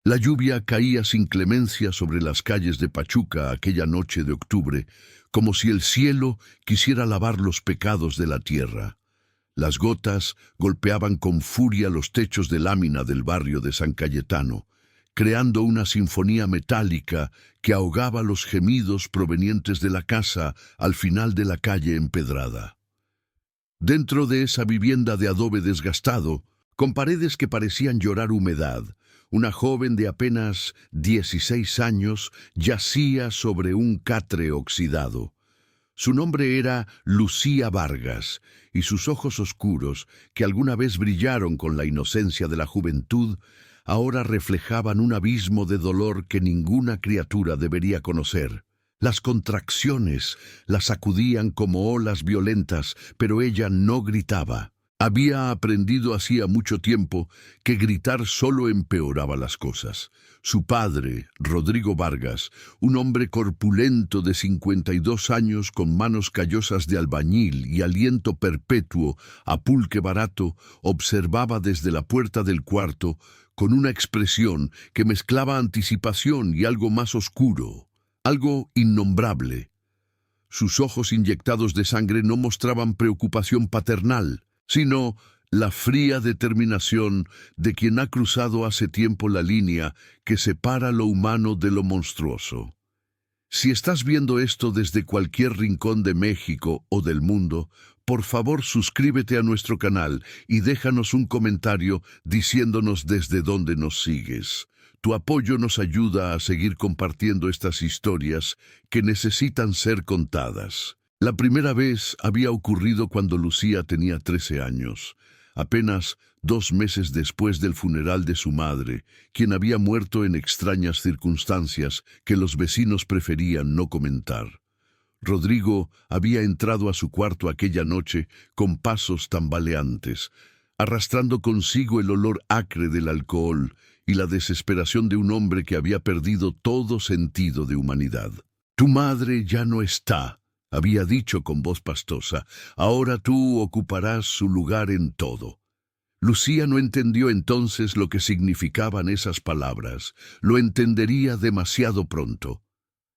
La lluvia caía sin clemencia sobre las calles de Pachuca aquella noche de octubre, como si el cielo quisiera lavar los pecados de la tierra. Las gotas golpeaban con furia los techos de lámina del barrio de San Cayetano, creando una sinfonía metálica que ahogaba los gemidos provenientes de la casa al final de la calle empedrada. Dentro de esa vivienda de adobe desgastado, con paredes que parecían llorar humedad, una joven de apenas 16 años yacía sobre un catre oxidado. Su nombre era Lucía Vargas, y sus ojos oscuros, que alguna vez brillaron con la inocencia de la juventud, ahora reflejaban un abismo de dolor que ninguna criatura debería conocer. Las contracciones la sacudían como olas violentas, pero ella no gritaba. Había aprendido hacía mucho tiempo que gritar solo empeoraba las cosas. Su padre, Rodrigo Vargas, un hombre corpulento de 52 años con manos callosas de albañil y aliento perpetuo a pulque barato, observaba desde la puerta del cuarto con una expresión que mezclaba anticipación y algo más oscuro, algo innombrable. Sus ojos inyectados de sangre no mostraban preocupación paternal, sino la fría determinación de quien ha cruzado hace tiempo la línea que separa lo humano de lo monstruoso. Si estás viendo esto desde cualquier rincón de México o del mundo, por favor suscríbete a nuestro canal y déjanos un comentario diciéndonos desde dónde nos sigues. Tu apoyo nos ayuda a seguir compartiendo estas historias que necesitan ser contadas. La primera vez había ocurrido cuando Lucía tenía 13 años, apenas 2 meses después del funeral de su madre, quien había muerto en extrañas circunstancias que los vecinos preferían no comentar. Rodrigo había entrado a su cuarto aquella noche con pasos tambaleantes, arrastrando consigo el olor acre del alcohol y la desesperación de un hombre que había perdido todo sentido de humanidad. «Tu madre ya no está», había dicho con voz pastosa, «ahora tú ocuparás su lugar en todo». Lucía no entendió entonces lo que significaban esas palabras. Lo entendería demasiado pronto.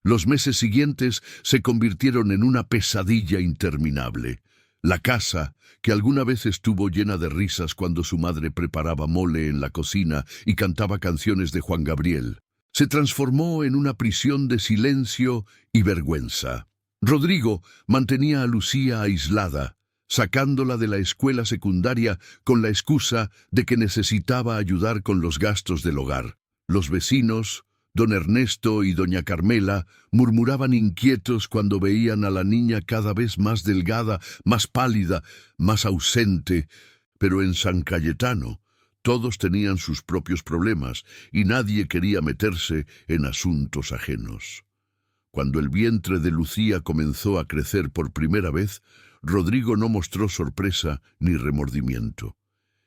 Los meses siguientes se convirtieron en una pesadilla interminable. La casa, que alguna vez estuvo llena de risas cuando su madre preparaba mole en la cocina y cantaba canciones de Juan Gabriel, se transformó en una prisión de silencio y vergüenza. Rodrigo mantenía a Lucía aislada, sacándola de la escuela secundaria con la excusa de que necesitaba ayudar con los gastos del hogar. Los vecinos, don Ernesto y doña Carmela, murmuraban inquietos cuando veían a la niña cada vez más delgada, más pálida, más ausente. Pero en San Cayetano todos tenían sus propios problemas y nadie quería meterse en asuntos ajenos. Cuando el vientre de Lucía comenzó a crecer por primera vez, Rodrigo no mostró sorpresa ni remordimiento.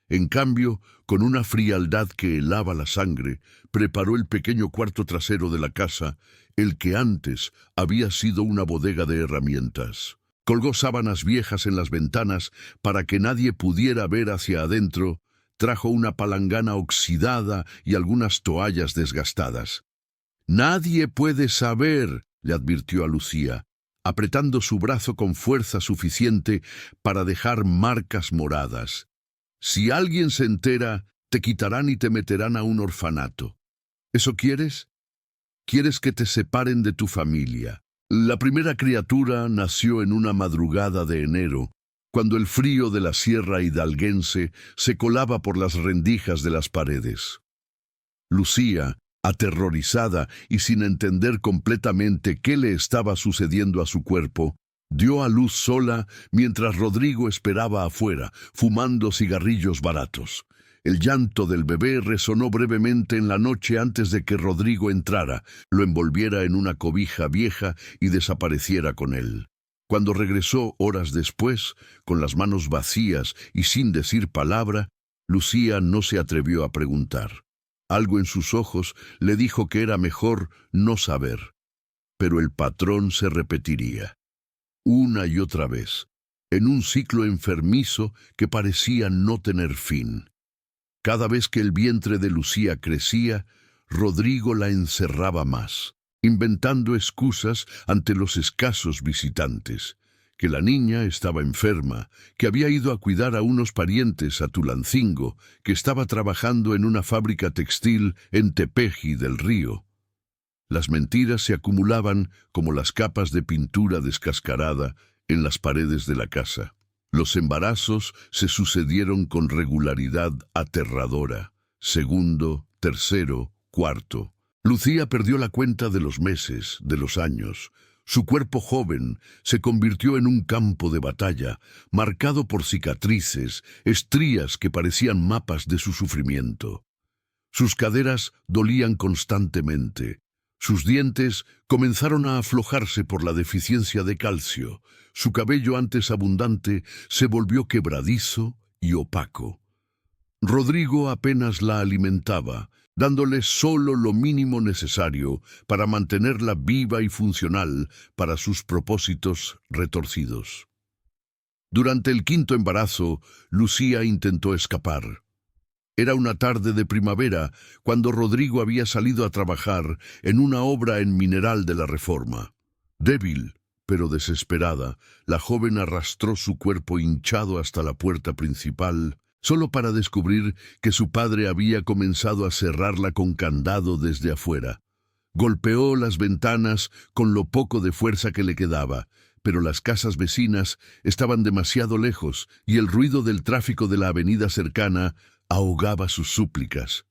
En cambio, con una frialdad que helaba la sangre, preparó el pequeño cuarto trasero de la casa, el que antes había sido una bodega de herramientas. Colgó sábanas viejas en las ventanas para que nadie pudiera ver hacia adentro, trajo una palangana oxidada y algunas toallas desgastadas. «Nadie puede saber», le advirtió a Lucía, apretando su brazo con fuerza suficiente para dejar marcas moradas. «Si alguien se entera, te quitarán y te meterán a un orfanato. ¿Eso quieres? ¿Quieres que te separen de tu familia?» La primera criatura nació en una madrugada de enero, cuando el frío de la sierra hidalguense se colaba por las rendijas de las paredes. Lucía, aterrorizada y sin entender completamente qué le estaba sucediendo a su cuerpo, dio a luz sola mientras Rodrigo esperaba afuera, fumando cigarrillos baratos. El llanto del bebé resonó brevemente en la noche antes de que Rodrigo entrara, lo envolviera en una cobija vieja y desapareciera con él. Cuando regresó horas después, con las manos vacías y sin decir palabra, Lucía no se atrevió a preguntar. Algo en sus ojos le dijo que era mejor no saber. Pero el patrón se repetiría, una y otra vez, en un ciclo enfermizo que parecía no tener fin. Cada vez que el vientre de Lucía crecía, Rodrigo la encerraba más, inventando excusas ante los escasos visitantes, que la niña estaba enferma, que había ido a cuidar a unos parientes a Tulancingo, que estaba trabajando en una fábrica textil en Tepeji del Río. Las mentiras se acumulaban como las capas de pintura descascarada en las paredes de la casa. Los embarazos se sucedieron con regularidad aterradora. Segundo, tercero, cuarto. Lucía perdió la cuenta de los meses, de los años. Su cuerpo joven se convirtió en un campo de batalla, marcado por cicatrices, estrías que parecían mapas de su sufrimiento. Sus caderas dolían constantemente. Sus dientes comenzaron a aflojarse por la deficiencia de calcio. Su cabello antes abundante se volvió quebradizo y opaco. Rodrigo apenas la alimentaba, dándole solo lo mínimo necesario para mantenerla viva y funcional para sus propósitos retorcidos. Durante el quinto embarazo, Lucía intentó escapar. Era una tarde de primavera cuando Rodrigo había salido a trabajar en una obra en Mineral de la Reforma. Débil, pero desesperada, la joven arrastró su cuerpo hinchado hasta la puerta principal, solo para descubrir que su padre había comenzado a cerrarla con candado desde afuera. Golpeó las ventanas con lo poco de fuerza que le quedaba, pero las casas vecinas estaban demasiado lejos y el ruido del tráfico de la avenida cercana ahogaba sus súplicas.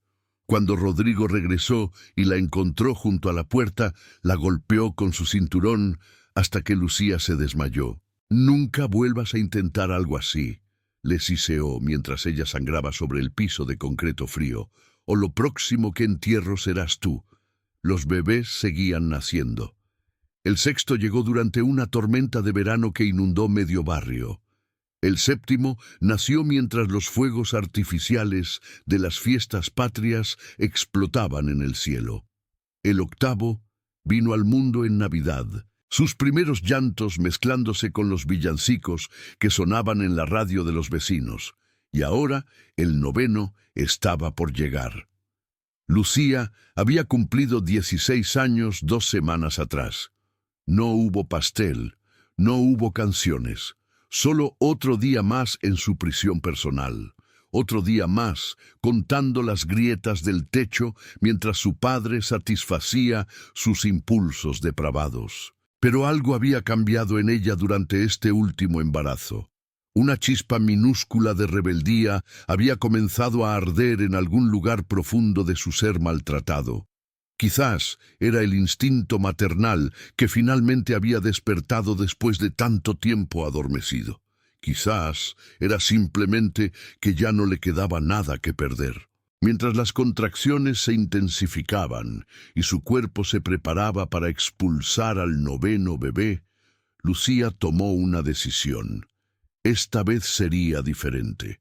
Cuando Rodrigo regresó y la encontró junto a la puerta, la golpeó con su cinturón hasta que Lucía se desmayó. «Nunca vuelvas a intentar algo así», le siseó mientras ella sangraba sobre el piso de concreto frío. «O lo próximo que entierro serás tú». Los bebés seguían naciendo. El sexto llegó durante una tormenta de verano que inundó medio barrio. El séptimo nació mientras los fuegos artificiales de las fiestas patrias explotaban en el cielo. El octavo vino al mundo en Navidad, sus primeros llantos mezclándose con los villancicos que sonaban en la radio de los vecinos, y ahora el noveno estaba por llegar. Lucía había cumplido 16 años 2 semanas atrás. No hubo pastel, no hubo canciones. Solo otro día más en su prisión personal, otro día más contando las grietas del techo mientras su padre satisfacía sus impulsos depravados. Pero algo había cambiado en ella durante este último embarazo. Una chispa minúscula de rebeldía había comenzado a arder en algún lugar profundo de su ser maltratado. Quizás era el instinto maternal que finalmente había despertado después de tanto tiempo adormecido. Quizás era simplemente que ya no le quedaba nada que perder. Mientras las contracciones se intensificaban y su cuerpo se preparaba para expulsar al noveno bebé, Lucía tomó una decisión. Esta vez sería diferente.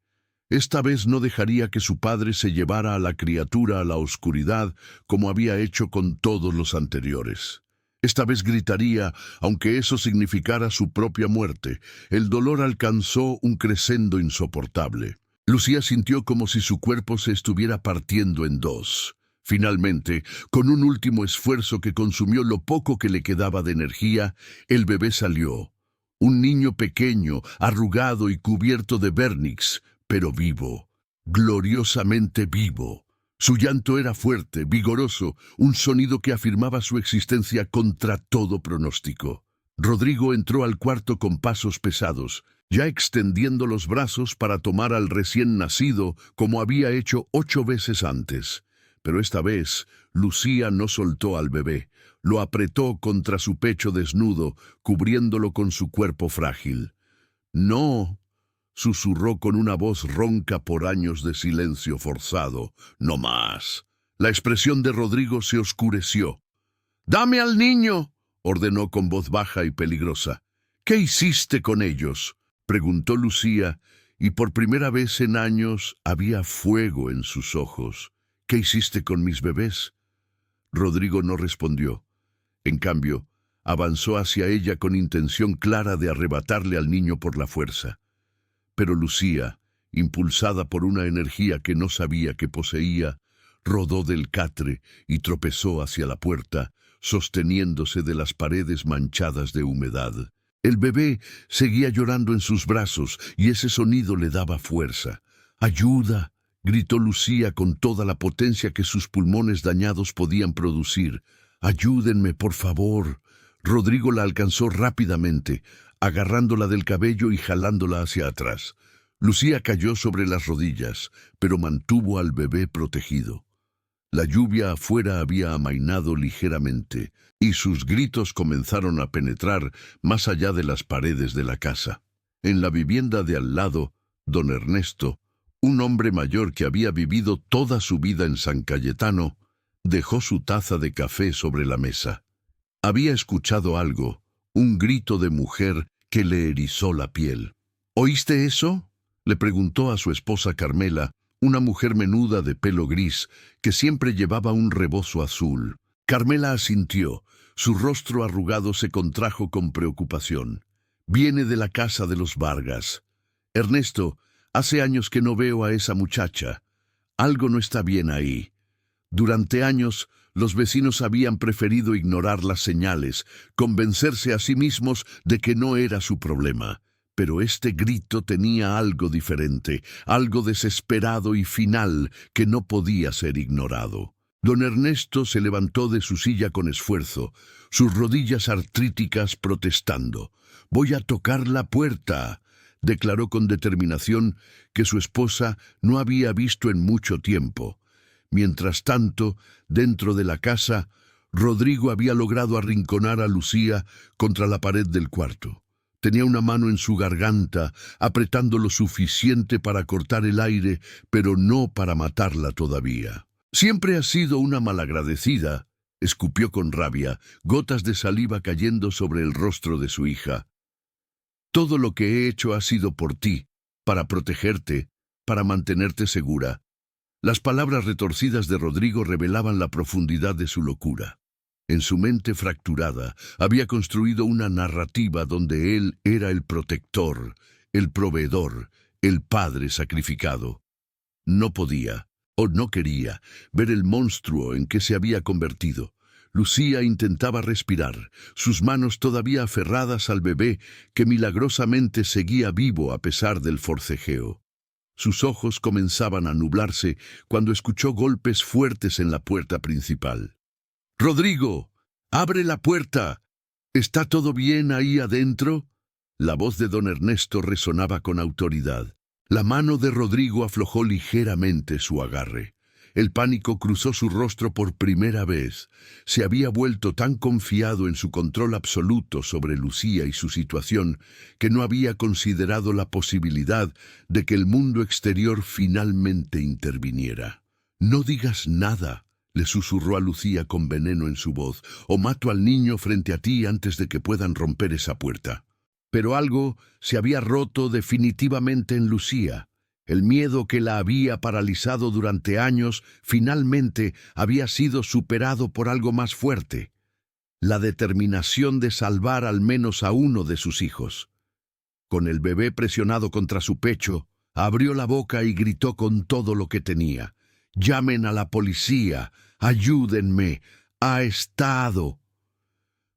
Esta vez no dejaría que su padre se llevara a la criatura a la oscuridad como había hecho con todos los anteriores. Esta vez gritaría, aunque eso significara su propia muerte. El dolor alcanzó un crescendo insoportable. Lucía sintió como si su cuerpo se estuviera partiendo en dos. Finalmente, con un último esfuerzo que consumió lo poco que le quedaba de energía, el bebé salió. Un niño pequeño, arrugado y cubierto de vernix, pero vivo, gloriosamente vivo. Su llanto era fuerte, vigoroso, un sonido que afirmaba su existencia contra todo pronóstico. Rodrigo entró al cuarto con pasos pesados, ya extendiendo los brazos para tomar al recién nacido como había hecho 8 veces antes. Pero esta vez, Lucía no soltó al bebé, lo apretó contra su pecho desnudo, cubriéndolo con su cuerpo frágil. «No», susurró con una voz ronca por años de silencio forzado. «No más». La expresión de Rodrigo se oscureció. «¡Dame al niño!», ordenó con voz baja y peligrosa. «¿Qué hiciste con ellos?», preguntó Lucía, y por primera vez en años había fuego en sus ojos. «¿Qué hiciste con mis bebés?». Rodrigo no respondió. En cambio, avanzó hacia ella con intención clara de arrebatarle al niño por la fuerza. Pero Lucía, impulsada por una energía que no sabía que poseía, rodó del catre y tropezó hacia la puerta, sosteniéndose de las paredes manchadas de humedad. El bebé seguía llorando en sus brazos y ese sonido le daba fuerza. ¡Ayuda!, gritó Lucía con toda la potencia que sus pulmones dañados podían producir. ¡Ayúdenme, por favor! Rodrigo la alcanzó rápidamente, agarrándola del cabello y jalándola hacia atrás. Lucía cayó sobre las rodillas, pero mantuvo al bebé protegido. La lluvia afuera había amainado ligeramente, y sus gritos comenzaron a penetrar más allá de las paredes de la casa. En la vivienda de al lado, don Ernesto, un hombre mayor que había vivido toda su vida en San Cayetano, dejó su taza de café sobre la mesa. Había escuchado algo, un grito de mujer que le erizó la piel. ¿Oíste eso?, le preguntó a su esposa Carmela, una mujer menuda de pelo gris, que siempre llevaba un rebozo azul. Carmela asintió. Su rostro arrugado se contrajo con preocupación. Viene de la casa de los Vargas. Ernesto, hace años que no veo a esa muchacha. Algo no está bien ahí. Durante años, los vecinos habían preferido ignorar las señales, convencerse a sí mismos de que no era su problema. Pero este grito tenía algo diferente, algo desesperado y final que no podía ser ignorado. Don Ernesto se levantó de su silla con esfuerzo, sus rodillas artríticas protestando. «Voy a tocar la puerta», declaró con determinación que su esposa no había visto en mucho tiempo. Mientras tanto, dentro de la casa, Rodrigo había logrado arrinconar a Lucía contra la pared del cuarto. Tenía una mano en su garganta, apretando lo suficiente para cortar el aire, pero no para matarla todavía. «Siempre has sido una malagradecida», escupió con rabia, gotas de saliva cayendo sobre el rostro de su hija. «Todo lo que he hecho ha sido por ti, para protegerte, para mantenerte segura». Las palabras retorcidas de Rodrigo revelaban la profundidad de su locura. En su mente fracturada, había construido una narrativa donde él era el protector, el proveedor, el padre sacrificado. No podía, o no quería, ver el monstruo en que se había convertido. Lucía intentaba respirar, sus manos todavía aferradas al bebé que milagrosamente seguía vivo a pesar del forcejeo. Sus ojos comenzaban a nublarse cuando escuchó golpes fuertes en la puerta principal. «¡Rodrigo! ¡Abre la puerta! ¿Está todo bien ahí adentro?». La voz de don Ernesto resonaba con autoridad. La mano de Rodrigo aflojó ligeramente su agarre. El pánico cruzó su rostro por primera vez. Se había vuelto tan confiado en su control absoluto sobre Lucía y su situación que no había considerado la posibilidad de que el mundo exterior finalmente interviniera. «No digas nada», le susurró a Lucía con veneno en su voz, «o mato al niño frente a ti antes de que puedan romper esa puerta». Pero algo se había roto definitivamente en Lucía. El miedo que la había paralizado durante años finalmente había sido superado por algo más fuerte: la determinación de salvar al menos a uno de sus hijos. Con el bebé presionado contra su pecho, abrió la boca y gritó con todo lo que tenía: «¡Llamen a la policía! ¡Ayúdenme! ¡Ha estado!».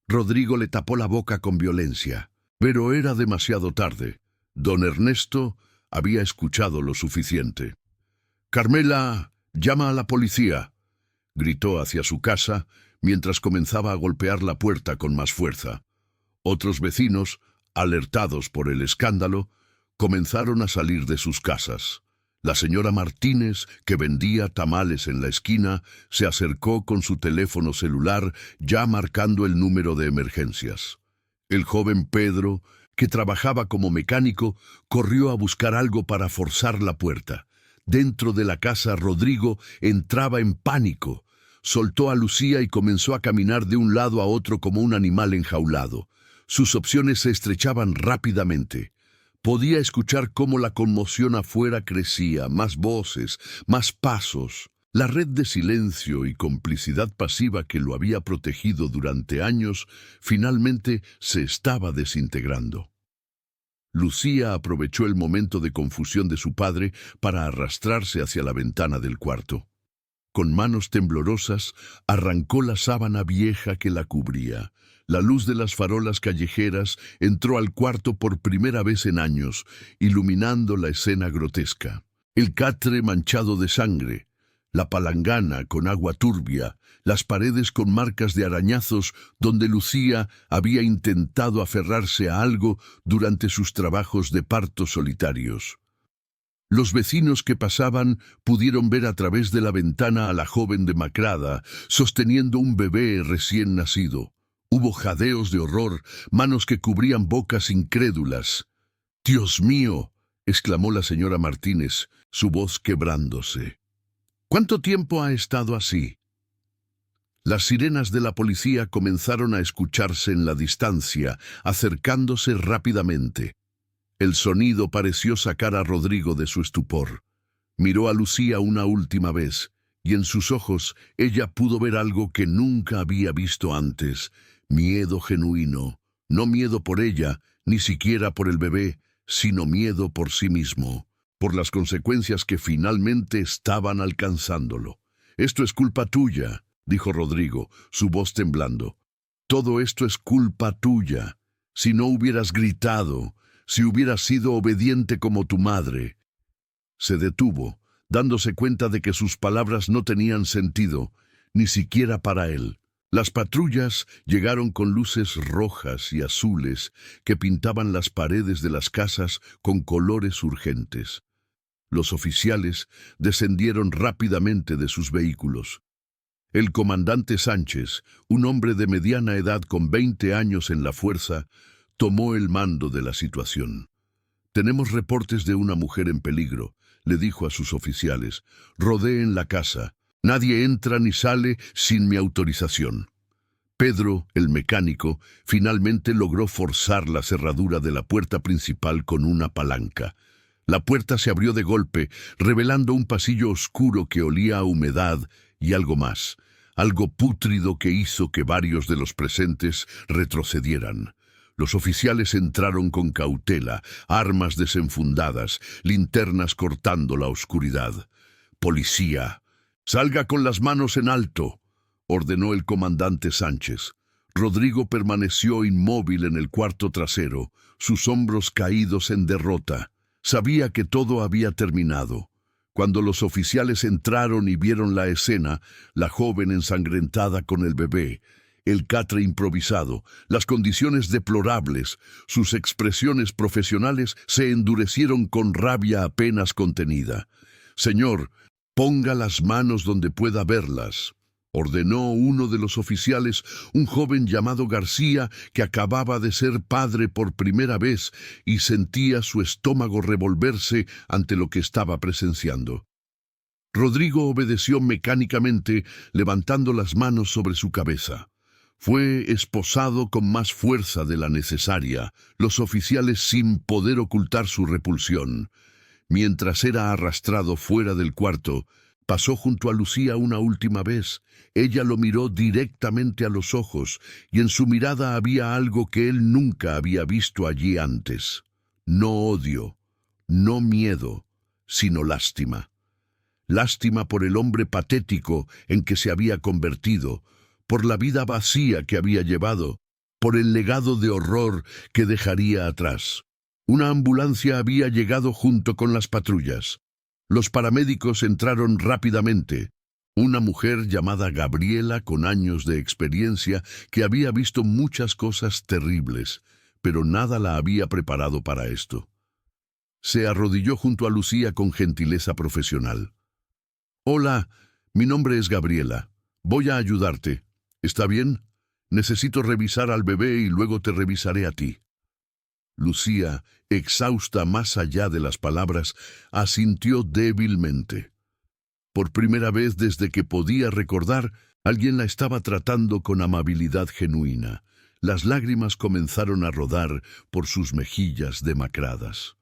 Rodrigo le tapó la boca con violencia, pero era demasiado tarde. Don Ernesto había escuchado lo suficiente. «Carmela, llama a la policía», gritó hacia su casa mientras comenzaba a golpear la puerta con más fuerza. Otros vecinos, alertados por el escándalo, comenzaron a salir de sus casas. La señora Martínez, que vendía tamales en la esquina, se acercó con su teléfono celular ya marcando el número de emergencias. El joven Pedro, que trabajaba como mecánico, corrió a buscar algo para forzar la puerta. Dentro de la casa, Rodrigo entraba en pánico. Soltó a Lucía y comenzó a caminar de un lado a otro como un animal enjaulado. Sus opciones se estrechaban rápidamente. Podía escuchar cómo la conmoción afuera crecía, más voces, más pasos. La red de silencio y complicidad pasiva que lo había protegido durante años finalmente se estaba desintegrando. Lucía aprovechó el momento de confusión de su padre para arrastrarse hacia la ventana del cuarto. Con manos temblorosas, arrancó la sábana vieja que la cubría. La luz de las farolas callejeras entró al cuarto por primera vez en años, iluminando la escena grotesca. El catre manchado de sangre, la palangana con agua turbia, las paredes con marcas de arañazos donde Lucía había intentado aferrarse a algo durante sus trabajos de parto solitarios. Los vecinos que pasaban pudieron ver a través de la ventana a la joven demacrada, sosteniendo un bebé recién nacido. Hubo jadeos de horror, manos que cubrían bocas incrédulas. «¡Dios mío!», exclamó la señora Martínez, su voz quebrándose. «¿Cuánto tiempo ha estado así?». Las sirenas de la policía comenzaron a escucharse en la distancia, acercándose rápidamente. El sonido pareció sacar a Rodrigo de su estupor. Miró a Lucía una última vez, y en sus ojos ella pudo ver algo que nunca había visto antes: miedo genuino, no miedo por ella, ni siquiera por el bebé, sino miedo por sí mismo, por las consecuencias que finalmente estaban alcanzándolo. «Esto es culpa tuya», dijo Rodrigo, su voz temblando. «Todo esto es culpa tuya. Si no hubieras gritado, si hubieras sido obediente como tu madre». Se detuvo, dándose cuenta de que sus palabras no tenían sentido, ni siquiera para él. Las patrullas llegaron con luces rojas y azules que pintaban las paredes de las casas con colores urgentes. Los oficiales descendieron rápidamente de sus vehículos. El comandante Sánchez, un hombre de mediana edad con 20 años en la fuerza, tomó el mando de la situación. «Tenemos reportes de una mujer en peligro», le dijo a sus oficiales. «Rodeen la casa. Nadie entra ni sale sin mi autorización». Pedro, el mecánico, finalmente logró forzar la cerradura de la puerta principal con una palanca. La puerta se abrió de golpe, revelando un pasillo oscuro que olía a humedad y algo más, algo pútrido que hizo que varios de los presentes retrocedieran. Los oficiales entraron con cautela, armas desenfundadas, linternas cortando la oscuridad. «Policía, salga con las manos en alto», ordenó el comandante Sánchez. Rodrigo permaneció inmóvil en el cuarto trasero, sus hombros caídos en derrota. Sabía que todo había terminado. Cuando los oficiales entraron y vieron la escena, la joven ensangrentada con el bebé, el catre improvisado, las condiciones deplorables, sus expresiones profesionales se endurecieron con rabia apenas contenida. «Señor, ponga las manos donde pueda verlas», ordenó uno de los oficiales, un joven llamado García que acababa de ser padre por primera vez y sentía su estómago revolverse ante lo que estaba presenciando. Rodrigo obedeció mecánicamente, levantando las manos sobre su cabeza. Fue esposado con más fuerza de la necesaria, los oficiales sin poder ocultar su repulsión. Mientras era arrastrado fuera del cuarto, pasó junto a Lucía una última vez. Ella lo miró directamente a los ojos, y en su mirada había algo que él nunca había visto allí antes. No odio, no miedo, sino lástima. Lástima por el hombre patético en que se había convertido, por la vida vacía que había llevado, por el legado de horror que dejaría atrás. Una ambulancia había llegado junto con las patrullas. Los paramédicos entraron rápidamente. Una mujer llamada Gabriela, con años de experiencia, que había visto muchas cosas terribles, pero nada la había preparado para esto. Se arrodilló junto a Lucía con gentileza profesional. «Hola, mi nombre es Gabriela. Voy a ayudarte. ¿Está bien? Necesito revisar al bebé y luego te revisaré a ti». Lucía, exhausta más allá de las palabras, asintió débilmente. Por primera vez desde que podía recordar, alguien la estaba tratando con amabilidad genuina. Las lágrimas comenzaron a rodar por sus mejillas demacradas.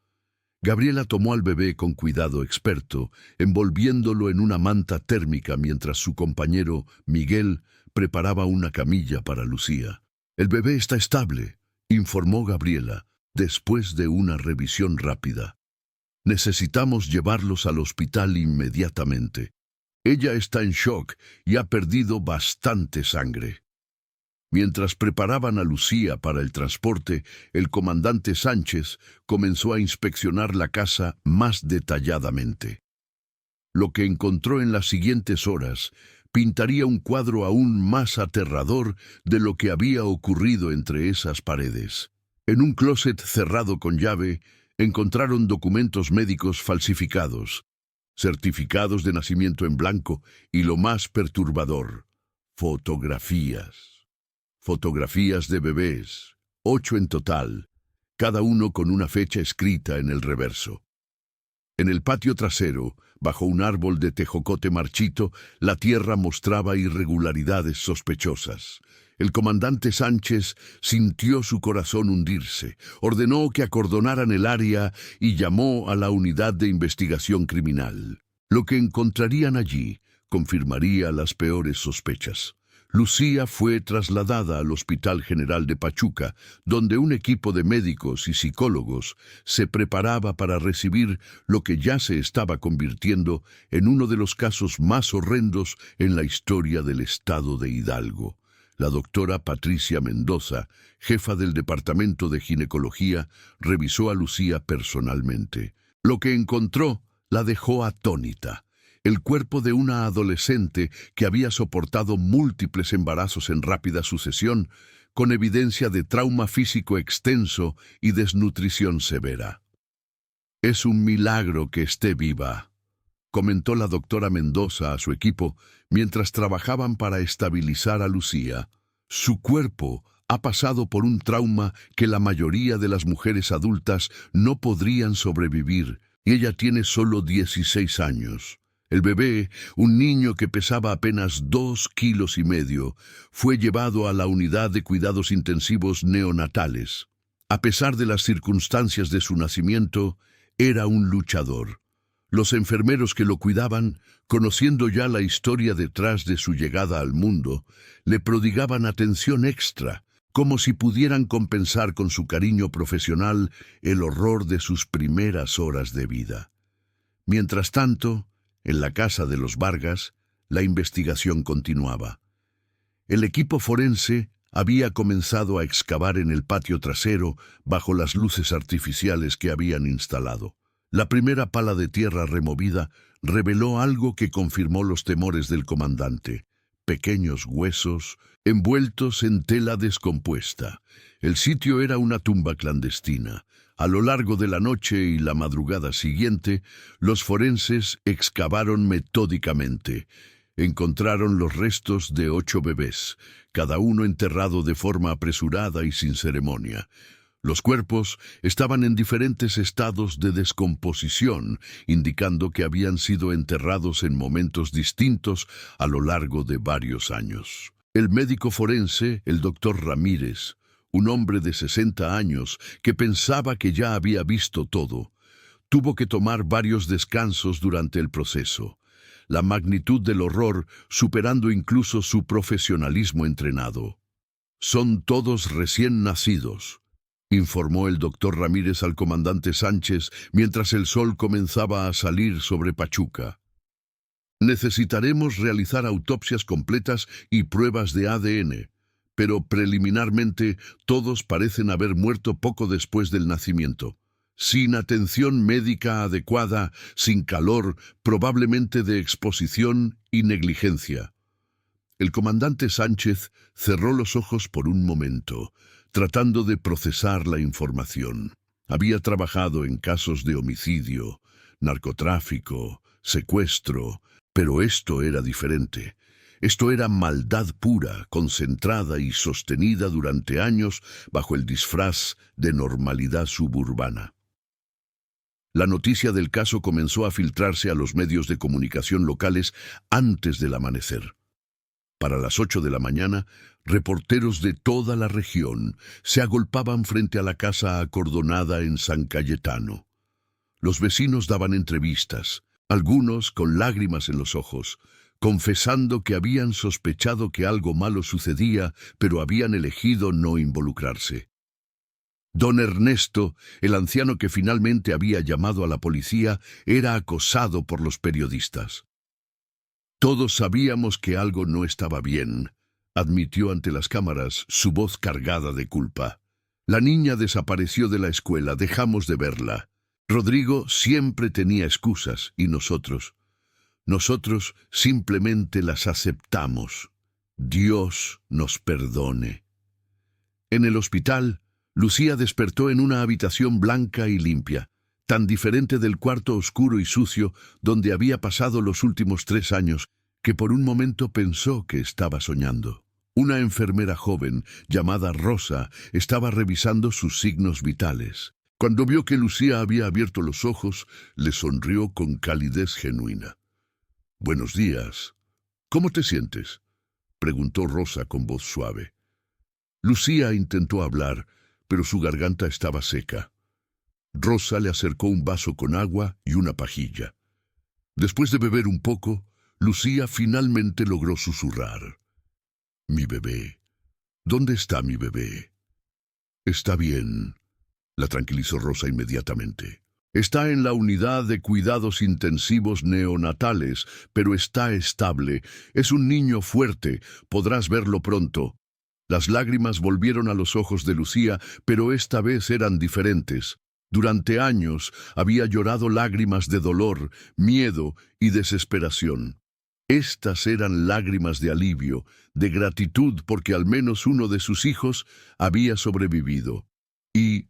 Gabriela tomó al bebé con cuidado experto, envolviéndolo en una manta térmica mientras su compañero, Miguel, preparaba una camilla para Lucía. «El bebé está estable», informó Gabriela, después de una revisión rápida. «Necesitamos llevarlos al hospital inmediatamente». Ella está en shock y ha perdido bastante sangre. Mientras preparaban a Lucía para el transporte, el comandante Sánchez comenzó a inspeccionar la casa más detalladamente. Lo que encontró en las siguientes horas pintaría un cuadro aún más aterrador de lo que había ocurrido entre esas paredes. En un closet cerrado con llave, encontraron documentos médicos falsificados, certificados de nacimiento en blanco y, lo más perturbador, fotografías. Fotografías de bebés, 8 en total, cada uno con una fecha escrita en el reverso. En el patio trasero, bajo un árbol de tejocote marchito, la tierra mostraba irregularidades sospechosas. El comandante Sánchez sintió su corazón hundirse, ordenó que acordonaran el área y llamó a la unidad de investigación criminal. Lo que encontrarían allí confirmaría las peores sospechas. Lucía fue trasladada al Hospital General de Pachuca, donde un equipo de médicos y psicólogos se preparaba para recibir lo que ya se estaba convirtiendo en uno de los casos más horrendos en la historia del estado de Hidalgo. La doctora Patricia Mendoza, jefa del Departamento de Ginecología, revisó a Lucía personalmente. Lo que encontró la dejó atónita. El cuerpo de una adolescente que había soportado múltiples embarazos en rápida sucesión, con evidencia de trauma físico extenso y desnutrición severa. «Es un milagro que esté viva», comentó la doctora Mendoza a su equipo mientras trabajaban para estabilizar a Lucía. «Su cuerpo ha pasado por un trauma que la mayoría de las mujeres adultas no podrían sobrevivir, y ella tiene solo 16 años. El bebé, un niño que pesaba apenas 2,5 kilos, fue llevado a la unidad de cuidados intensivos neonatales. A pesar de las circunstancias de su nacimiento, era un luchador. Los enfermeros que lo cuidaban, conociendo ya la historia detrás de su llegada al mundo, le prodigaban atención extra, como si pudieran compensar con su cariño profesional el horror de sus primeras horas de vida. Mientras tanto, en la casa de los Vargas, la investigación continuaba. El equipo forense había comenzado a excavar en el patio trasero bajo las luces artificiales que habían instalado. La primera pala de tierra removida reveló algo que confirmó los temores del comandante: pequeños huesos envueltos en tela descompuesta. El sitio era una tumba clandestina. A lo largo de la noche y la madrugada siguiente, los forenses excavaron metódicamente. Encontraron los restos de 8 bebés, cada uno enterrado de forma apresurada y sin ceremonia. Los cuerpos estaban en diferentes estados de descomposición, indicando que habían sido enterrados en momentos distintos a lo largo de varios años. El médico forense, el doctor Ramírez, un hombre de 60 años que pensaba que ya había visto todo, tuvo que tomar varios descansos durante el proceso, la magnitud del horror superando incluso su profesionalismo entrenado. «Son todos recién nacidos», informó el doctor Ramírez al comandante Sánchez mientras el sol comenzaba a salir sobre Pachuca. «Necesitaremos realizar autopsias completas y pruebas de ADN. Pero preliminarmente todos parecen haber muerto poco después del nacimiento, sin atención médica adecuada, sin calor, probablemente de exposición y negligencia». El comandante Sánchez cerró los ojos por un momento, tratando de procesar la información. Había trabajado en casos de homicidio, narcotráfico, secuestro, pero esto era diferente. Esto era maldad pura, concentrada y sostenida durante años bajo el disfraz de normalidad suburbana. La noticia del caso comenzó a filtrarse a los medios de comunicación locales antes del amanecer. Para las 8 de la mañana, reporteros de toda la región se agolpaban frente a la casa acordonada en San Cayetano. Los vecinos daban entrevistas, algunos con lágrimas en los ojos, confesando que habían sospechado que algo malo sucedía, pero habían elegido no involucrarse. Don Ernesto, el anciano que finalmente había llamado a la policía, era acosado por los periodistas. Todos sabíamos que algo no estaba bien, admitió ante las cámaras, su voz cargada de culpa. La niña desapareció de la escuela, dejamos de verla. Rodrigo siempre tenía excusas y nosotros simplemente las aceptamos. Dios nos perdone. En el hospital, Lucía despertó en una habitación blanca y limpia, tan diferente del cuarto oscuro y sucio donde había pasado los últimos 3 años, que por un momento pensó que estaba soñando. Una enfermera joven, llamada Rosa, estaba revisando sus signos vitales. Cuando vio que Lucía había abierto los ojos, le sonrió con calidez genuina. «Buenos días. ¿Cómo te sientes?», preguntó Rosa con voz suave. Lucía intentó hablar, pero su garganta estaba seca. Rosa le acercó un vaso con agua y una pajilla. Después de beber un poco, Lucía finalmente logró susurrar. «Mi bebé. ¿Dónde está mi bebé?». «Está bien», la tranquilizó Rosa inmediatamente. «Está en la unidad de cuidados intensivos neonatales, pero está estable. Es un niño fuerte, podrás verlo pronto». Las lágrimas volvieron a los ojos de Lucía, pero esta vez eran diferentes. Durante años había llorado lágrimas de dolor, miedo y desesperación. Estas eran lágrimas de alivio, de gratitud porque al menos uno de sus hijos había sobrevivido. «¿Y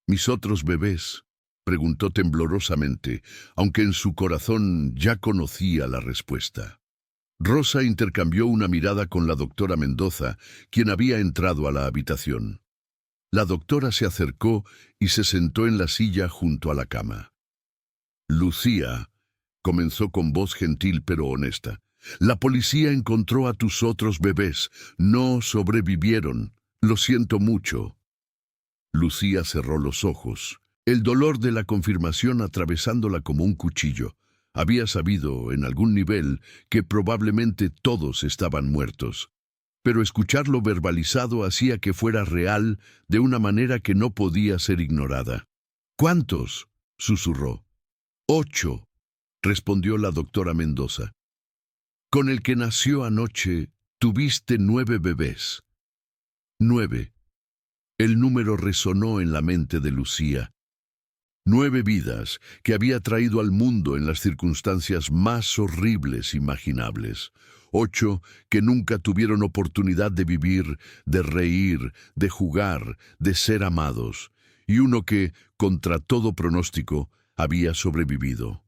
mis otros bebés?», preguntó temblorosamente, aunque en su corazón ya conocía la respuesta. Rosa intercambió una mirada con la doctora Mendoza, quien había entrado a la habitación. La doctora se acercó y se sentó en la silla junto a la cama. «Lucía», comenzó con voz gentil pero honesta, «la policía encontró a tus otros bebés. No sobrevivieron. Lo siento mucho». Lucía cerró los ojos, el dolor de la confirmación atravesándola como un cuchillo. Había sabido, en algún nivel, que probablemente todos estaban muertos. Pero escucharlo verbalizado hacía que fuera real de una manera que no podía ser ignorada. «¿Cuántos?», susurró. «8», respondió la doctora Mendoza. «Con el que nació anoche, tuviste 9 bebés». 9. El número resonó en la mente de Lucía. 9 vidas que había traído al mundo en las circunstancias más horribles imaginables. 8 que nunca tuvieron oportunidad de vivir, de reír, de jugar, de ser amados. Y uno que, contra todo pronóstico, había sobrevivido.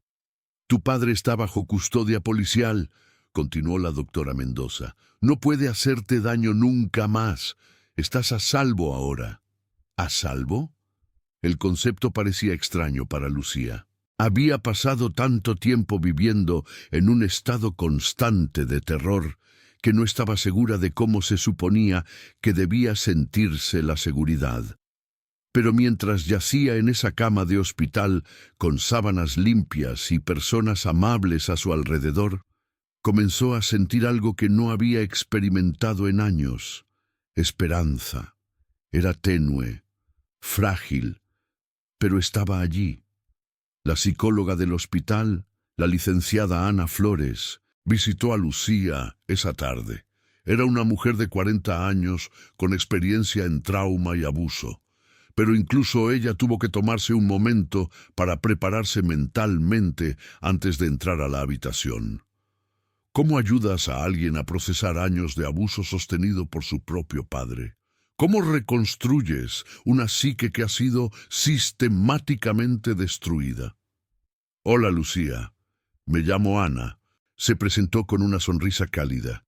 «Tu padre está bajo custodia policial», continuó la doctora Mendoza. «No puede hacerte daño nunca más. Estás a salvo ahora». ¿A salvo? El concepto parecía extraño para Lucía. Había pasado tanto tiempo viviendo en un estado constante de terror que no estaba segura de cómo se suponía que debía sentirse la seguridad. Pero mientras yacía en esa cama de hospital, con sábanas limpias y personas amables a su alrededor, comenzó a sentir algo que no había experimentado en años: esperanza. Era tenue, frágil, pero estaba allí. La psicóloga del hospital, la licenciada Ana Flores, visitó a Lucía esa tarde. Era una mujer de 40 años con experiencia en trauma y abuso, pero incluso ella tuvo que tomarse un momento para prepararse mentalmente antes de entrar a la habitación. ¿Cómo ayudas a alguien a procesar años de abuso sostenido por su propio padre? ¿Cómo reconstruyes una psique que ha sido sistemáticamente destruida? «Hola, Lucía. Me llamo Ana», se presentó con una sonrisa cálida.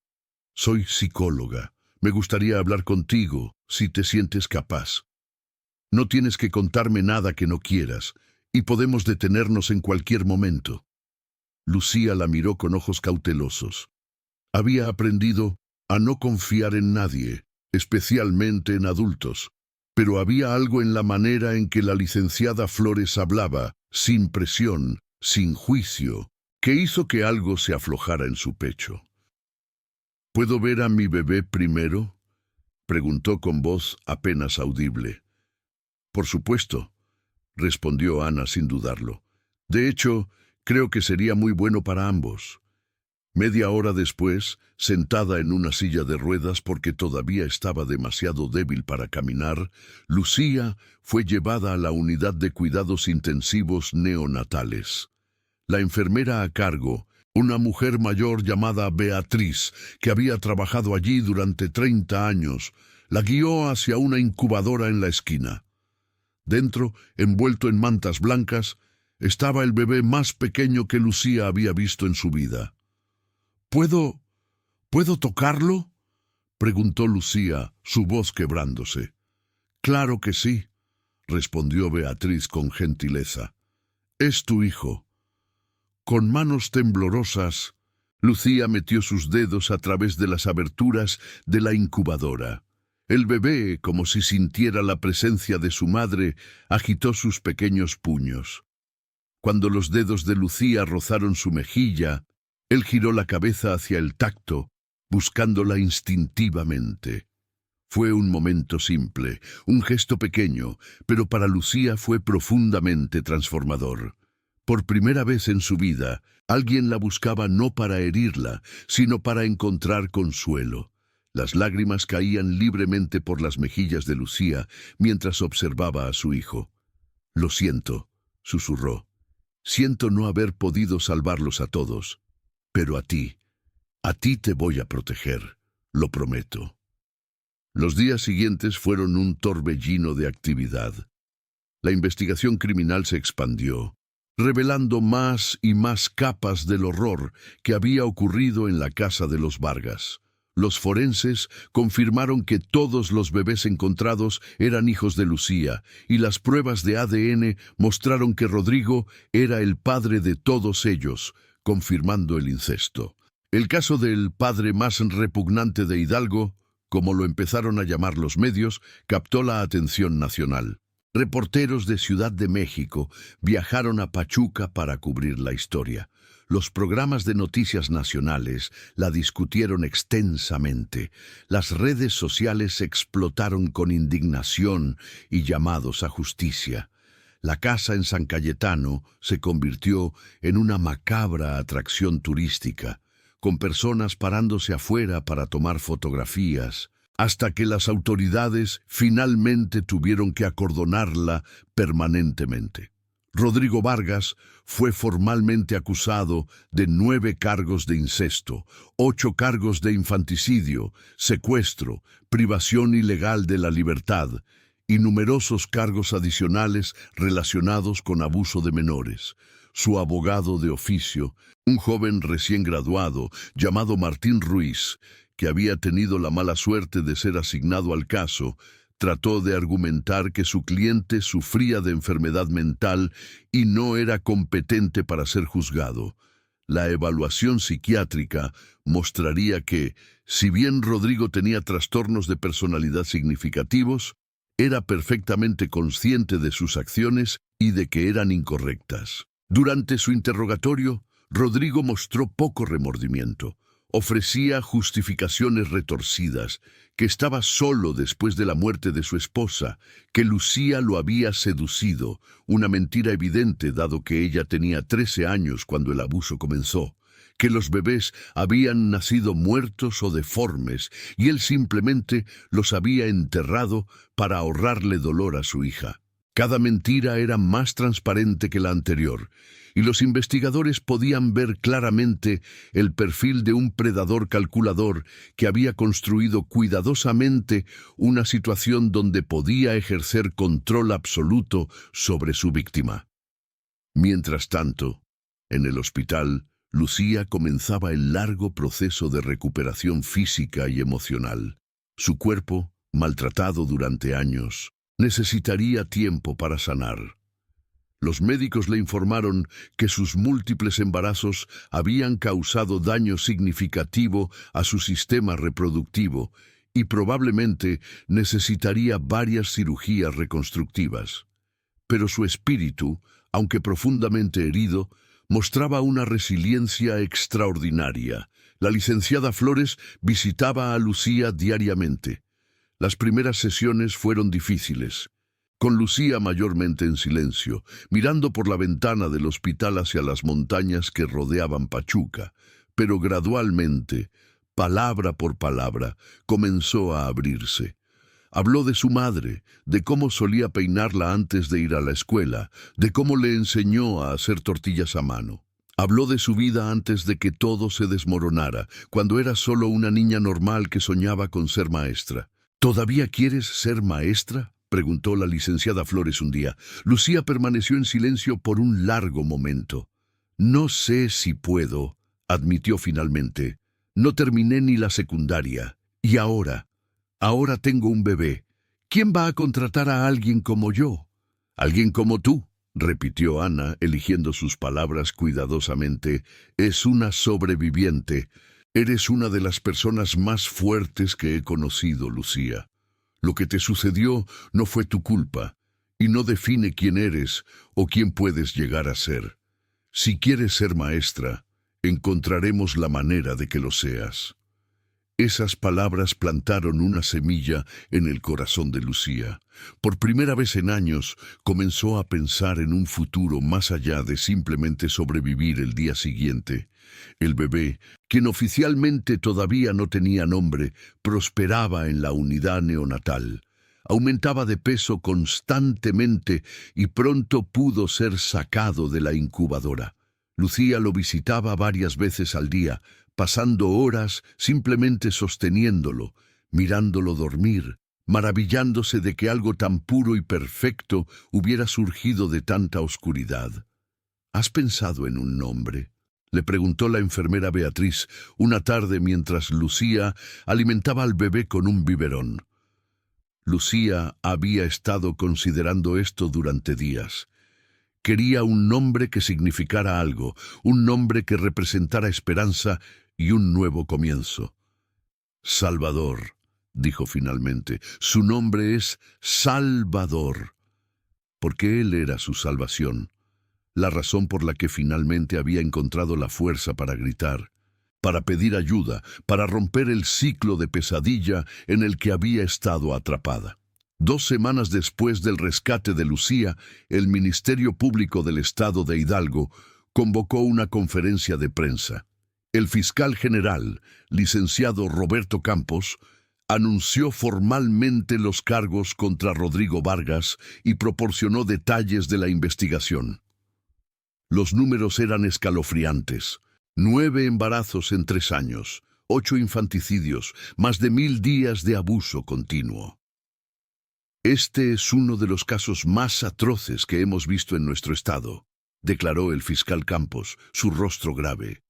«Soy psicóloga. Me gustaría hablar contigo, si te sientes capaz. No tienes que contarme nada que no quieras, y podemos detenernos en cualquier momento». Lucía la miró con ojos cautelosos. Había aprendido a no confiar en nadie, especialmente en adultos, pero había algo en la manera en que la licenciada Flores hablaba, sin presión, sin juicio, que hizo que algo se aflojara en su pecho. «¿Puedo ver a mi bebé primero?», preguntó con voz apenas audible. «Por supuesto», respondió Ana sin dudarlo. «De hecho, creo que sería muy bueno para ambos. Media hora después, sentada en una silla de ruedas porque todavía estaba demasiado débil para caminar, Lucía fue llevada a la unidad de cuidados intensivos neonatales. La enfermera a cargo, una mujer mayor llamada Beatriz, que había trabajado allí durante 30 años, la guió hacia una incubadora en la esquina. Dentro, envuelto en mantas blancas, estaba el bebé más pequeño que Lucía había visto en su vida. ¿Puedo tocarlo?, preguntó Lucía, su voz quebrándose. «Claro que sí», respondió Beatriz con gentileza. «Es tu hijo». Con manos temblorosas, Lucía metió sus dedos a través de las aberturas de la incubadora. El bebé, como si sintiera la presencia de su madre, agitó sus pequeños puños. Cuando los dedos de Lucía rozaron su mejilla, él giró la cabeza hacia el tacto, buscándola instintivamente. Fue un momento simple, un gesto pequeño, pero para Lucía fue profundamente transformador. Por primera vez en su vida, alguien la buscaba no para herirla, sino para encontrar consuelo. Las lágrimas caían libremente por las mejillas de Lucía mientras observaba a su hijo. «Lo siento», susurró. «Siento no haber podido salvarlos a todos. Pero a ti te voy a proteger, lo prometo». Los días siguientes fueron un torbellino de actividad. La investigación criminal se expandió, revelando más y más capas del horror que había ocurrido en la casa de los Vargas. Los forenses confirmaron que todos los bebés encontrados eran hijos de Lucía, y las pruebas de ADN mostraron que Rodrigo era el padre de todos ellos, confirmando el incesto. El caso del padre más repugnante de Hidalgo, como lo empezaron a llamar los medios, captó la atención nacional. Reporteros de Ciudad de México viajaron a Pachuca para cubrir la historia. Los programas de noticias nacionales la discutieron extensamente. Las redes sociales explotaron con indignación y llamados a justicia. La casa en San Cayetano se convirtió en una macabra atracción turística, con personas parándose afuera para tomar fotografías, hasta que las autoridades finalmente tuvieron que acordonarla permanentemente. Rodrigo Vargas fue formalmente acusado de 9 cargos de incesto, 8 cargos de infanticidio, secuestro, privación ilegal de la libertad y numerosos cargos adicionales relacionados con abuso de menores. Su abogado de oficio, un joven recién graduado llamado Martín Ruiz, que había tenido la mala suerte de ser asignado al caso, trató de argumentar que su cliente sufría de enfermedad mental y no era competente para ser juzgado. La evaluación psiquiátrica mostraría que, si bien Rodrigo tenía trastornos de personalidad significativos, era perfectamente consciente de sus acciones y de que eran incorrectas. Durante su interrogatorio, Rodrigo mostró poco remordimiento. Ofrecía justificaciones retorcidas, que estaba solo después de la muerte de su esposa, que Lucía lo había seducido, una mentira evidente dado que ella tenía 13 años cuando el abuso comenzó, que los bebés habían nacido muertos o deformes y él simplemente los había enterrado para ahorrarle dolor a su hija. Cada mentira era más transparente que la anterior, y los investigadores podían ver claramente el perfil de un predador calculador que había construido cuidadosamente una situación donde podía ejercer control absoluto sobre su víctima. Mientras tanto, en el hospital, Lucía comenzaba el largo proceso de recuperación física y emocional. Su cuerpo, maltratado durante años, necesitaría tiempo para sanar. Los médicos le informaron que sus múltiples embarazos habían causado daño significativo a su sistema reproductivo y probablemente necesitaría varias cirugías reconstructivas. Pero su espíritu, aunque profundamente herido, mostraba una resiliencia extraordinaria. La licenciada Flores visitaba a Lucía diariamente. Las primeras sesiones fueron difíciles, con Lucía mayormente en silencio, mirando por la ventana del hospital hacia las montañas que rodeaban Pachuca, pero gradualmente, palabra por palabra, comenzó a abrirse. Habló de su madre, de cómo solía peinarla antes de ir a la escuela, de cómo le enseñó a hacer tortillas a mano. Habló de su vida antes de que todo se desmoronara, cuando era solo una niña normal que soñaba con ser maestra. ¿Todavía quieres ser maestra?, preguntó la licenciada Flores un día. Lucía permaneció en silencio por un largo momento. No sé si puedo, admitió finalmente. No terminé ni la secundaria. Y ahora tengo un bebé. ¿Quién va a contratar a alguien como yo? Alguien como tú, repitió Ana, eligiendo sus palabras cuidadosamente. Es una sobreviviente. Eres una de las personas más fuertes que he conocido, Lucía. Lo que te sucedió no fue tu culpa, y no define quién eres o quién puedes llegar a ser. Si quieres ser maestra, encontraremos la manera de que lo seas. Esas palabras plantaron una semilla en el corazón de Lucía. Por primera vez en años, comenzó a pensar en un futuro más allá de simplemente sobrevivir el día siguiente. El bebé, quien oficialmente todavía no tenía nombre, prosperaba en la unidad neonatal. Aumentaba de peso constantemente y pronto pudo ser sacado de la incubadora. Lucía lo visitaba varias veces al día, pasando horas simplemente sosteniéndolo, mirándolo dormir, maravillándose de que algo tan puro y perfecto hubiera surgido de tanta oscuridad. ¿Has pensado en un nombre?, le preguntó la enfermera Beatriz una tarde mientras Lucía alimentaba al bebé con un biberón. Lucía había estado considerando esto durante días. Quería un nombre que significara algo, un nombre que representara esperanza y un nuevo comienzo. Salvador, dijo finalmente. Su nombre es Salvador, porque él era su salvación, la razón por la que finalmente había encontrado la fuerza para gritar, para pedir ayuda, para romper el ciclo de pesadilla en el que había estado atrapada. 2 semanas después del rescate de Lucía, el Ministerio Público del Estado de Hidalgo convocó una conferencia de prensa. El fiscal general, licenciado Roberto Campos, anunció formalmente los cargos contra Rodrigo Vargas y proporcionó detalles de la investigación. Los números eran escalofriantes. 9 embarazos en 3 años, 8 infanticidios, más de 1000 días de abuso continuo. Este es uno de los casos más atroces que hemos visto en nuestro estado, declaró el fiscal Campos, su rostro grave.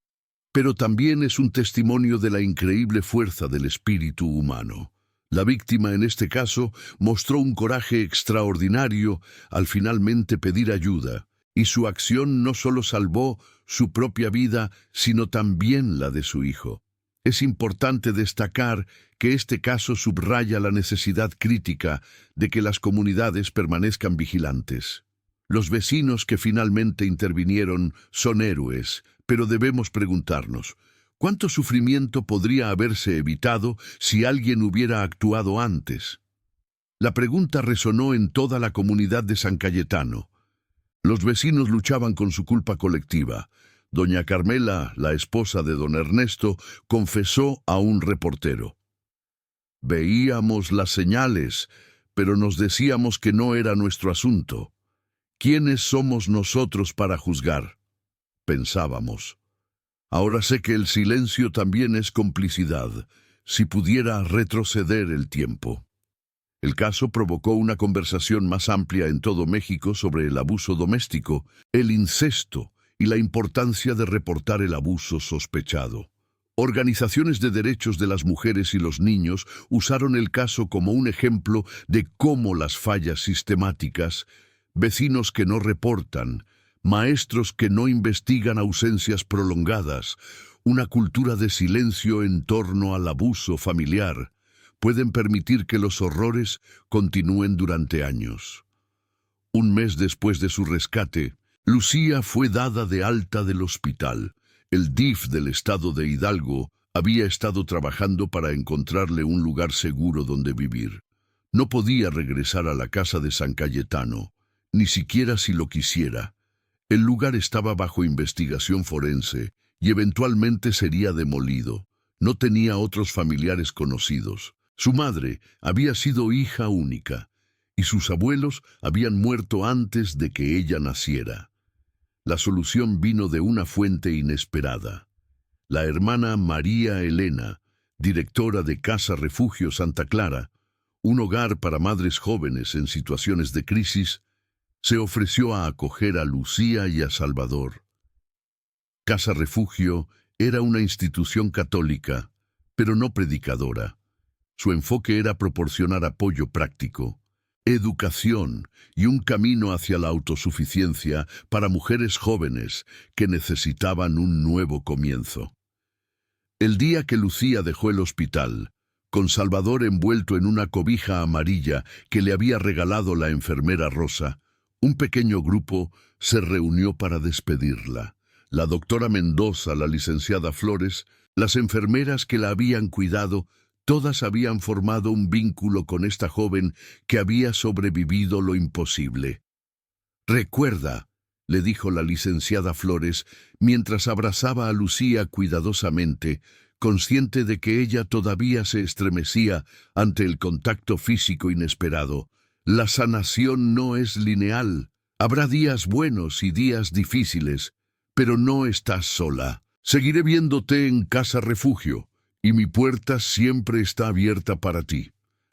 Pero también es un testimonio de la increíble fuerza del espíritu humano. La víctima en este caso mostró un coraje extraordinario al finalmente pedir ayuda, y su acción no solo salvó su propia vida, sino también la de su hijo. Es importante destacar que este caso subraya la necesidad crítica de que las comunidades permanezcan vigilantes. Los vecinos que finalmente intervinieron son héroes, pero debemos preguntarnos, ¿cuánto sufrimiento podría haberse evitado si alguien hubiera actuado antes? La pregunta resonó en toda la comunidad de San Cayetano. Los vecinos luchaban con su culpa colectiva. Doña Carmela, la esposa de don Ernesto, confesó a un reportero: «Veíamos las señales, pero nos decíamos que no era nuestro asunto. ¿Quiénes somos nosotros para juzgar?», pensábamos. Ahora sé que el silencio también es complicidad, si pudiera retroceder el tiempo. El caso provocó una conversación más amplia en todo México sobre el abuso doméstico, el incesto y la importancia de reportar el abuso sospechado. Organizaciones de derechos de las mujeres y los niños usaron el caso como un ejemplo de cómo las fallas sistemáticas, vecinos que no reportan, maestros que no investigan ausencias prolongadas, una cultura de silencio en torno al abuso familiar, pueden permitir que los horrores continúen durante años. Un mes después de su rescate, Lucía fue dada de alta del hospital. El DIF del estado de Hidalgo había estado trabajando para encontrarle un lugar seguro donde vivir. No podía regresar a la casa de San Cayetano, ni siquiera si lo quisiera. El lugar estaba bajo investigación forense y eventualmente sería demolido. No tenía otros familiares conocidos. Su madre había sido hija única, y sus abuelos habían muerto antes de que ella naciera. La solución vino de una fuente inesperada. La hermana María Elena, directora de Casa Refugio Santa Clara, un hogar para madres jóvenes en situaciones de crisis, se ofreció a acoger a Lucía y a Salvador. Casa Refugio era una institución católica, pero no predicadora. Su enfoque era proporcionar apoyo práctico, educación y un camino hacia la autosuficiencia para mujeres jóvenes que necesitaban un nuevo comienzo. El día que Lucía dejó el hospital, con Salvador envuelto en una cobija amarilla que le había regalado la enfermera Rosa, un pequeño grupo se reunió para despedirla. La doctora Mendoza, la licenciada Flores, las enfermeras que la habían cuidado, todas habían formado un vínculo con esta joven que había sobrevivido lo imposible. «Recuerda», le dijo la licenciada Flores, mientras abrazaba a Lucía cuidadosamente, consciente de que ella todavía se estremecía ante el contacto físico inesperado. «La sanación no es lineal. Habrá días buenos y días difíciles, pero no estás sola. Seguiré viéndote en Casa Refugio, y mi puerta siempre está abierta para ti».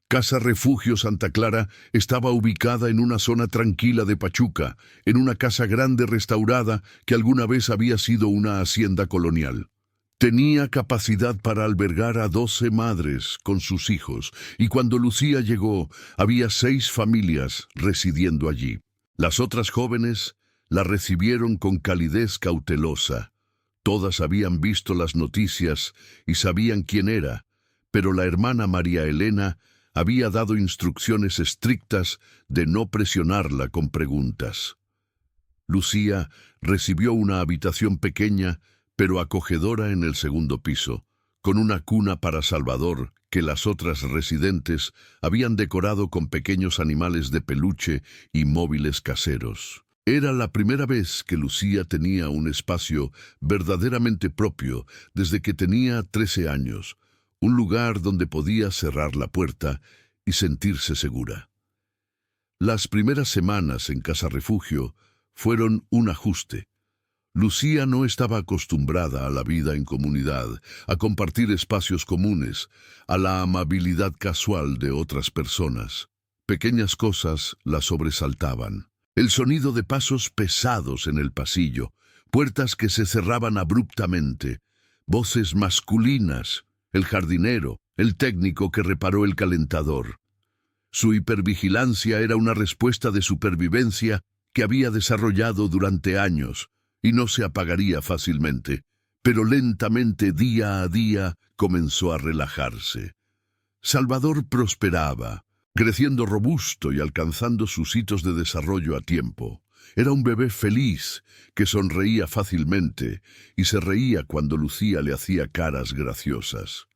Casa Refugio Santa Clara estaba ubicada en una zona tranquila de Pachuca, en una casa grande restaurada que alguna vez había sido una hacienda colonial. Tenía capacidad para albergar a 12 madres con sus hijos, y cuando Lucía llegó, había 6 familias residiendo allí. Las otras jóvenes la recibieron con calidez cautelosa. Todas habían visto las noticias y sabían quién era, pero la hermana María Elena había dado instrucciones estrictas de no presionarla con preguntas. Lucía recibió una habitación pequeña, pero acogedora en el segundo piso, con una cuna para Salvador que las otras residentes habían decorado con pequeños animales de peluche y móviles caseros. Era la primera vez que Lucía tenía un espacio verdaderamente propio desde que tenía 13 años, un lugar donde podía cerrar la puerta y sentirse segura. Las primeras semanas en Casa Refugio fueron un ajuste. Lucía no estaba acostumbrada a la vida en comunidad, a compartir espacios comunes, a la amabilidad casual de otras personas. Pequeñas cosas la sobresaltaban. El sonido de pasos pesados en el pasillo, puertas que se cerraban abruptamente, voces masculinas, el jardinero, el técnico que reparó el calentador. Su hipervigilancia era una respuesta de supervivencia que había desarrollado durante años y no se apagaría fácilmente, pero lentamente, día a día, comenzó a relajarse. Salvador prosperaba, creciendo robusto y alcanzando sus hitos de desarrollo a tiempo. Era un bebé feliz, que sonreía fácilmente y se reía cuando Lucía le hacía caras graciosas.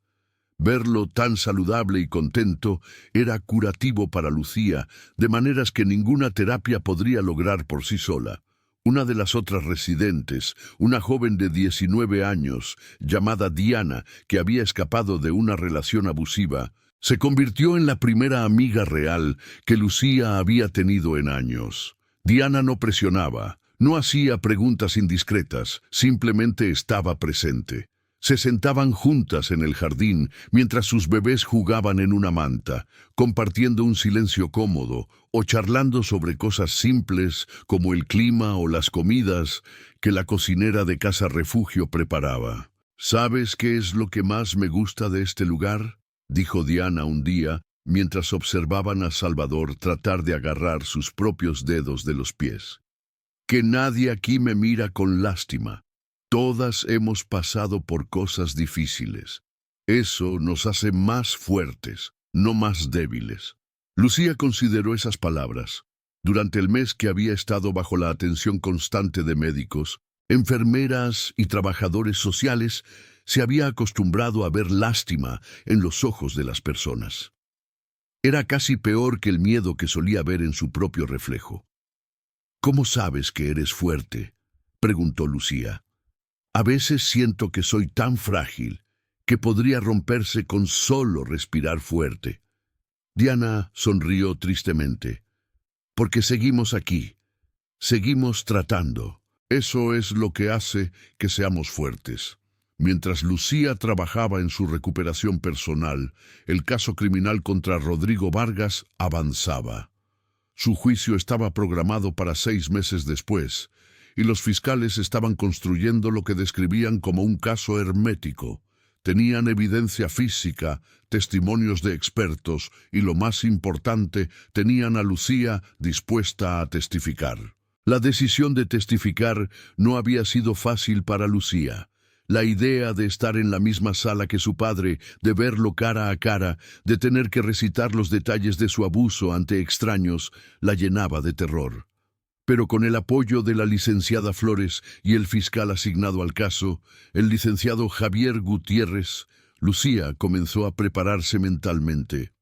Verlo tan saludable y contento era curativo para Lucía, de maneras que ninguna terapia podría lograr por sí sola. Una de las otras residentes, una joven de 19 años, llamada Diana, que había escapado de una relación abusiva, se convirtió en la primera amiga real que Lucía había tenido en años. Diana no presionaba, no hacía preguntas indiscretas, simplemente estaba presente. Se sentaban juntas en el jardín mientras sus bebés jugaban en una manta, compartiendo un silencio cómodo o charlando sobre cosas simples como el clima o las comidas que la cocinera de Casa Refugio preparaba. ¿Sabes qué es lo que más me gusta de este lugar?, dijo Diana un día mientras observaban a Salvador tratar de agarrar sus propios dedos de los pies. Que nadie aquí me mira con lástima. Todas hemos pasado por cosas difíciles. Eso nos hace más fuertes, no más débiles. Lucía consideró esas palabras. Durante el mes que había estado bajo la atención constante de médicos, enfermeras y trabajadores sociales, se había acostumbrado a ver lástima en los ojos de las personas. Era casi peor que el miedo que solía ver en su propio reflejo. «¿Cómo sabes que eres fuerte?», preguntó Lucía. A veces siento que soy tan frágil que podría romperse con solo respirar fuerte. Diana sonrió tristemente. Porque seguimos aquí. Seguimos tratando. Eso es lo que hace que seamos fuertes. Mientras Lucía trabajaba en su recuperación personal, el caso criminal contra Rodrigo Vargas avanzaba. Su juicio estaba programado para 6 meses después, y los fiscales estaban construyendo lo que describían como un caso hermético. Tenían evidencia física, testimonios de expertos y, lo más importante, tenían a Lucía dispuesta a testificar. La decisión de testificar no había sido fácil para Lucía. La idea de estar en la misma sala que su padre, de verlo cara a cara, de tener que recitar los detalles de su abuso ante extraños, la llenaba de terror. Pero con el apoyo de la licenciada Flores y el fiscal asignado al caso, el licenciado Javier Gutiérrez, Lucía comenzó a prepararse mentalmente.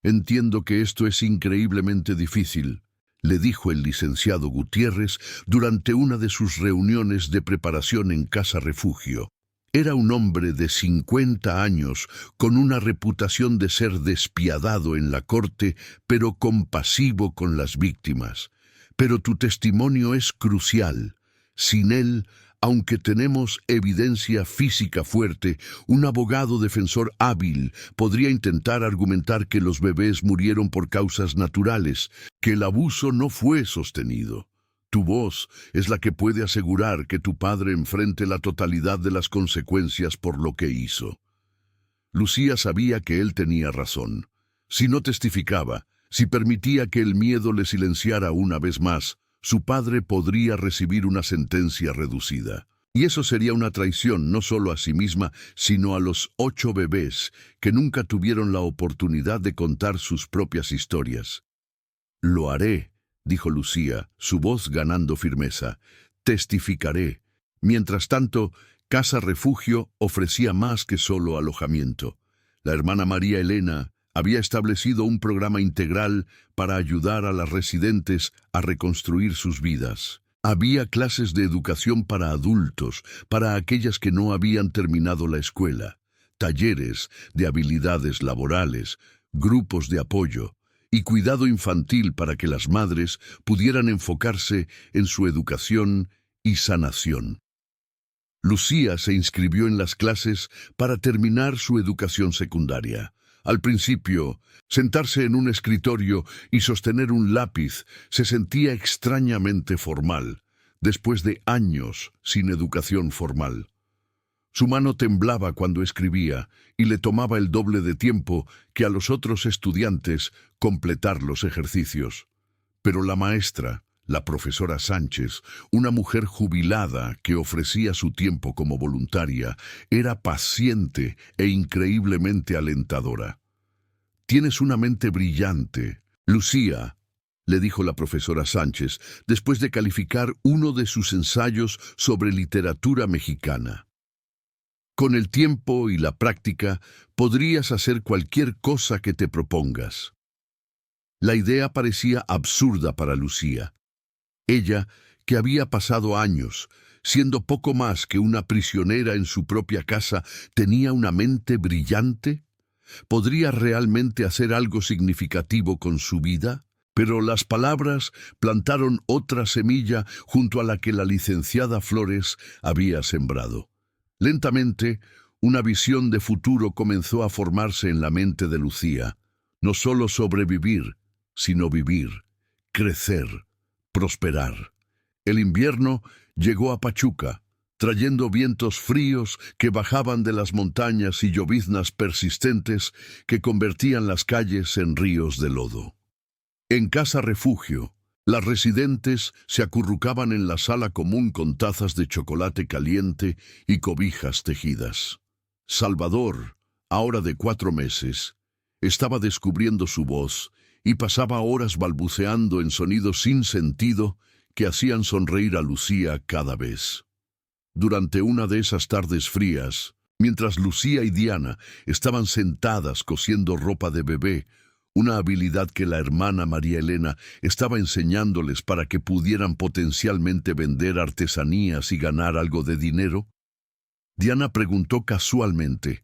«Entiendo que esto es increíblemente difícil», le dijo el licenciado Gutiérrez durante una de sus reuniones de preparación en Casa Refugio. Era un hombre de 50 años, con una reputación de ser despiadado en la corte, pero compasivo con las víctimas. Pero tu testimonio es crucial. Sin él, aunque tenemos evidencia física fuerte, un abogado defensor hábil podría intentar argumentar que los bebés murieron por causas naturales, que el abuso no fue sostenido. Tu voz es la que puede asegurar que tu padre enfrente la totalidad de las consecuencias por lo que hizo. Lucía sabía que él tenía razón. Si no testificaba, si permitía que el miedo le silenciara una vez más, su padre podría recibir una sentencia reducida. Y eso sería una traición no solo a sí misma, sino a los 8 bebés que nunca tuvieron la oportunidad de contar sus propias historias. «Lo haré», dijo Lucía, su voz ganando firmeza. «Testificaré». Mientras tanto, Casa Refugio ofrecía más que solo alojamiento. La hermana María Elena había establecido un programa integral para ayudar a las residentes a reconstruir sus vidas. Había clases de educación para adultos, para aquellas que no habían terminado la escuela, talleres de habilidades laborales, grupos de apoyo y cuidado infantil para que las madres pudieran enfocarse en su educación y sanación. Lucía se inscribió en las clases para terminar su educación secundaria. Al principio, sentarse en un escritorio y sostener un lápiz se sentía extrañamente formal, después de años sin educación formal. Su mano temblaba cuando escribía y le tomaba el doble de tiempo que a los otros estudiantes completar los ejercicios. Pero la maestra, la profesora Sánchez, una mujer jubilada que ofrecía su tiempo como voluntaria, era paciente e increíblemente alentadora. «Tienes una mente brillante, Lucía», le dijo la profesora Sánchez, después de calificar uno de sus ensayos sobre literatura mexicana. «Con el tiempo y la práctica, podrías hacer cualquier cosa que te propongas». La idea parecía absurda para Lucía. Ella, que había pasado años, siendo poco más que una prisionera en su propia casa, tenía una mente brillante. ¿Podría realmente hacer algo significativo con su vida? Pero las palabras plantaron otra semilla junto a la que la licenciada Flores había sembrado. Lentamente, una visión de futuro comenzó a formarse en la mente de Lucía. No solo sobrevivir, sino vivir, crecer, prosperar. El invierno llegó a Pachuca, trayendo vientos fríos que bajaban de las montañas y lloviznas persistentes que convertían las calles en ríos de lodo. En Casa Refugio, las residentes se acurrucaban en la sala común con tazas de chocolate caliente y cobijas tejidas. Salvador, ahora de 4 meses, estaba descubriendo su voz y pasaba horas balbuceando en sonidos sin sentido que hacían sonreír a Lucía cada vez. Durante una de esas tardes frías, mientras Lucía y Diana estaban sentadas cosiendo ropa de bebé, una habilidad que la hermana María Elena estaba enseñándoles para que pudieran potencialmente vender artesanías y ganar algo de dinero. Diana preguntó casualmente,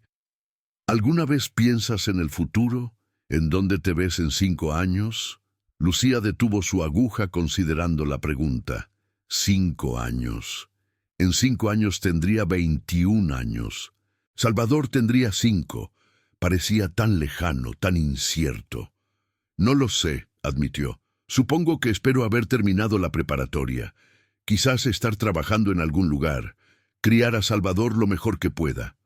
¿alguna vez piensas en el futuro? ¿En dónde te ves en 5 años? Lucía detuvo su aguja considerando la pregunta. 5 años. En 5 años tendría 21 años. Salvador tendría 5. Parecía tan lejano, tan incierto. No lo sé, admitió. Supongo que espero haber terminado la preparatoria. Quizás estar trabajando en algún lugar. Criar a Salvador lo mejor que pueda.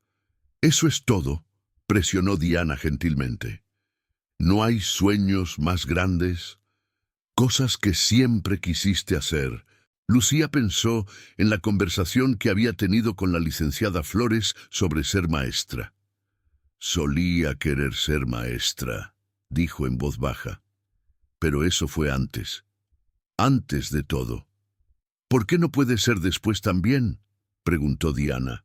Eso es todo, presionó Diana gentilmente. ¿No hay sueños más grandes? Cosas que siempre quisiste hacer. Lucía pensó en la conversación que había tenido con la licenciada Flores sobre ser maestra. Solía querer ser maestra, dijo en voz baja. Pero eso fue antes. Antes de todo. ¿Por qué no puede ser después también? Preguntó Diana.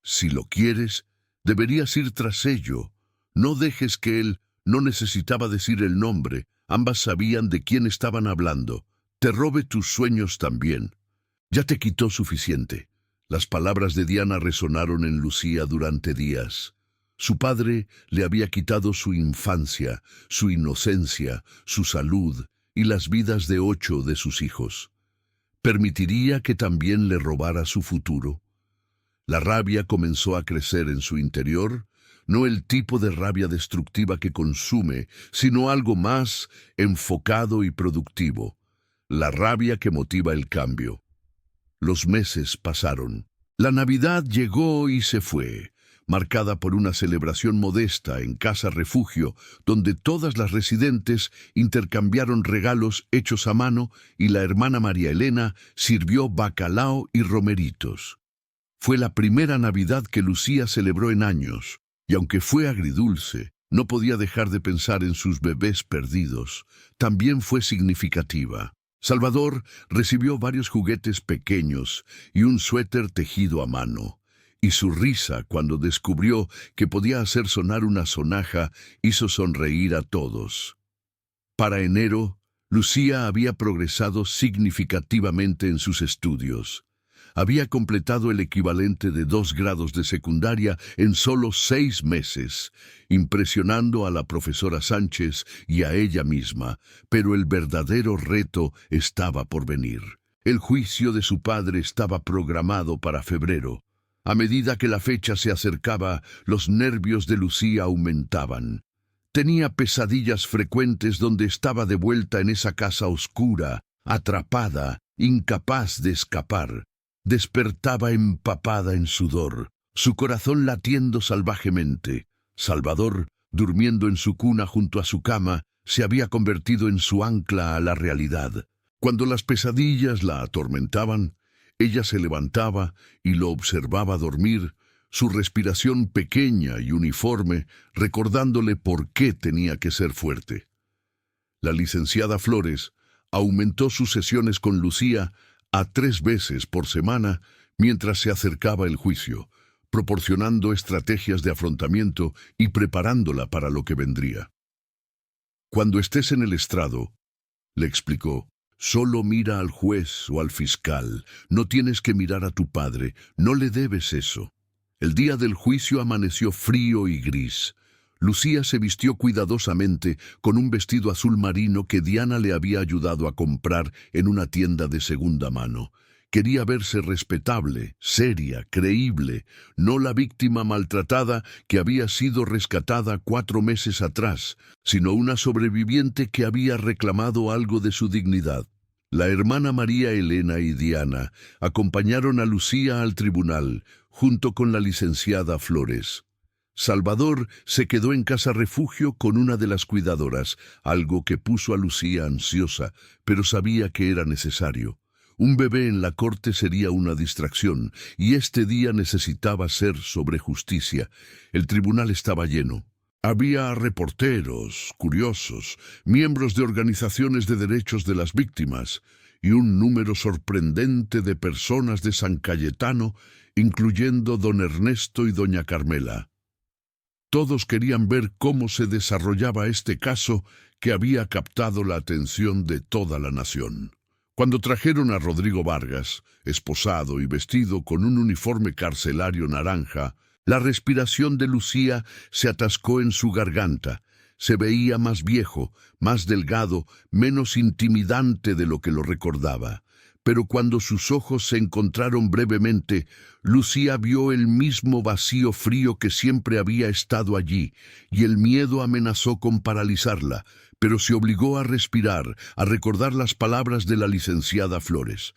Si lo quieres, deberías ir tras ello. No dejes que él no necesitaba decir el nombre. Ambas sabían de quién estaban hablando. Te robe tus sueños también. Ya te quitó suficiente. Las palabras de Diana resonaron en Lucía durante días. Su padre le había quitado su infancia, su inocencia, su salud y las vidas de 8 de sus hijos. ¿Permitiría que también le robara su futuro? La rabia comenzó a crecer en su interior, no el tipo de rabia destructiva que consume, sino algo más enfocado y productivo, la rabia que motiva el cambio. Los meses pasaron. La Navidad llegó y se fue, marcada por una celebración modesta en Casa Refugio, donde todas las residentes intercambiaron regalos hechos a mano y la hermana María Elena sirvió bacalao y romeritos. Fue la primera Navidad que Lucía celebró en años, y aunque fue agridulce, no podía dejar de pensar en sus bebés perdidos. También fue significativa. Salvador recibió varios juguetes pequeños y un suéter tejido a mano. Y su risa cuando descubrió que podía hacer sonar una sonaja hizo sonreír a todos. Para enero, Lucía había progresado significativamente en sus estudios. Había completado el equivalente de 2 grados de secundaria en solo 6 meses, impresionando a la profesora Sánchez y a ella misma, pero el verdadero reto estaba por venir. El juicio de su padre estaba programado para febrero. A medida que la fecha se acercaba, los nervios de Lucía aumentaban. Tenía pesadillas frecuentes donde estaba de vuelta en esa casa oscura, atrapada, incapaz de escapar. Despertaba empapada en sudor, su corazón latiendo salvajemente. Salvador, durmiendo en su cuna junto a su cama, se había convertido en su ancla a la realidad. Cuando las pesadillas la atormentaban, ella se levantaba y lo observaba dormir, su respiración pequeña y uniforme, recordándole por qué tenía que ser fuerte. La licenciada Flores aumentó sus sesiones con Lucía a 3 veces por semana mientras se acercaba el juicio, proporcionando estrategias de afrontamiento y preparándola para lo que vendría. Cuando estés en el estrado, le explicó, solo mira al juez o al fiscal, no tienes que mirar a tu padre, no le debes eso. El día del juicio amaneció frío y gris. Lucía se vistió cuidadosamente con un vestido azul marino que Diana le había ayudado a comprar en una tienda de segunda mano. Quería verse respetable, seria, creíble, no la víctima maltratada que había sido rescatada 4 meses atrás, sino una sobreviviente que había reclamado algo de su dignidad. La hermana María Elena y Diana acompañaron a Lucía al tribunal, junto con la licenciada Flores. Salvador se quedó en Casa Refugio con una de las cuidadoras, algo que puso a Lucía ansiosa, pero sabía que era necesario. Un bebé en la corte sería una distracción, y este día necesitaba ser sobre justicia. El tribunal estaba lleno. Había reporteros, curiosos, miembros de organizaciones de derechos de las víctimas, y un número sorprendente de personas de San Cayetano, incluyendo don Ernesto y doña Carmela. Todos querían ver cómo se desarrollaba este caso que había captado la atención de toda la nación. Cuando trajeron a Rodrigo Vargas, esposado y vestido con un uniforme carcelario naranja, la respiración de Lucía se atascó en su garganta. Se veía más viejo, más delgado, menos intimidante de lo que lo recordaba. Pero cuando sus ojos se encontraron brevemente, Lucía vio el mismo vacío frío que siempre había estado allí, y el miedo amenazó con paralizarla, pero se obligó a respirar, a recordar las palabras de la licenciada Flores.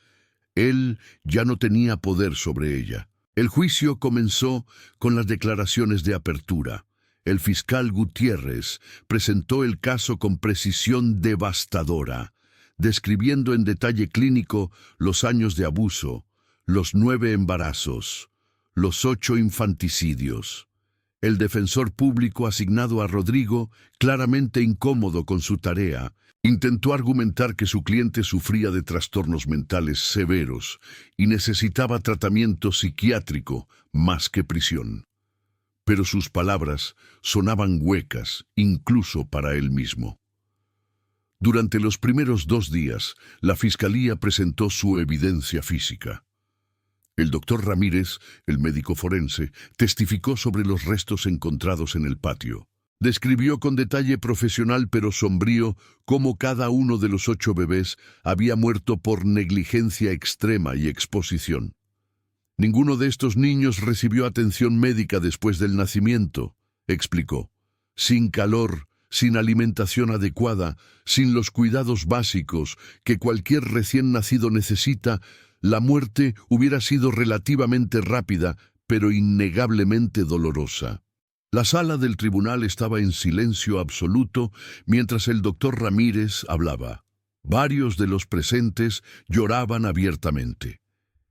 Él ya no tenía poder sobre ella. El juicio comenzó con las declaraciones de apertura. El fiscal Gutiérrez presentó el caso con precisión devastadora, describiendo en detalle clínico los años de abuso, los 9 embarazos, los 8 infanticidios. El defensor público asignado a Rodrigo, claramente incómodo con su tarea, intentó argumentar que su cliente sufría de trastornos mentales severos y necesitaba tratamiento psiquiátrico más que prisión. Pero sus palabras sonaban huecas, incluso para él mismo. Durante los primeros 2 días, la Fiscalía presentó su evidencia física. El doctor Ramírez, el médico forense, testificó sobre los restos encontrados en el patio. Describió con detalle profesional pero sombrío cómo cada uno de los 8 bebés había muerto por negligencia extrema y exposición. Ninguno de estos niños recibió atención médica después del nacimiento, explicó. Sin calor, sin alimentación adecuada, sin los cuidados básicos que cualquier recién nacido necesita, la muerte hubiera sido relativamente rápida, pero innegablemente dolorosa. La sala del tribunal estaba en silencio absoluto mientras el doctor Ramírez hablaba. Varios de los presentes lloraban abiertamente.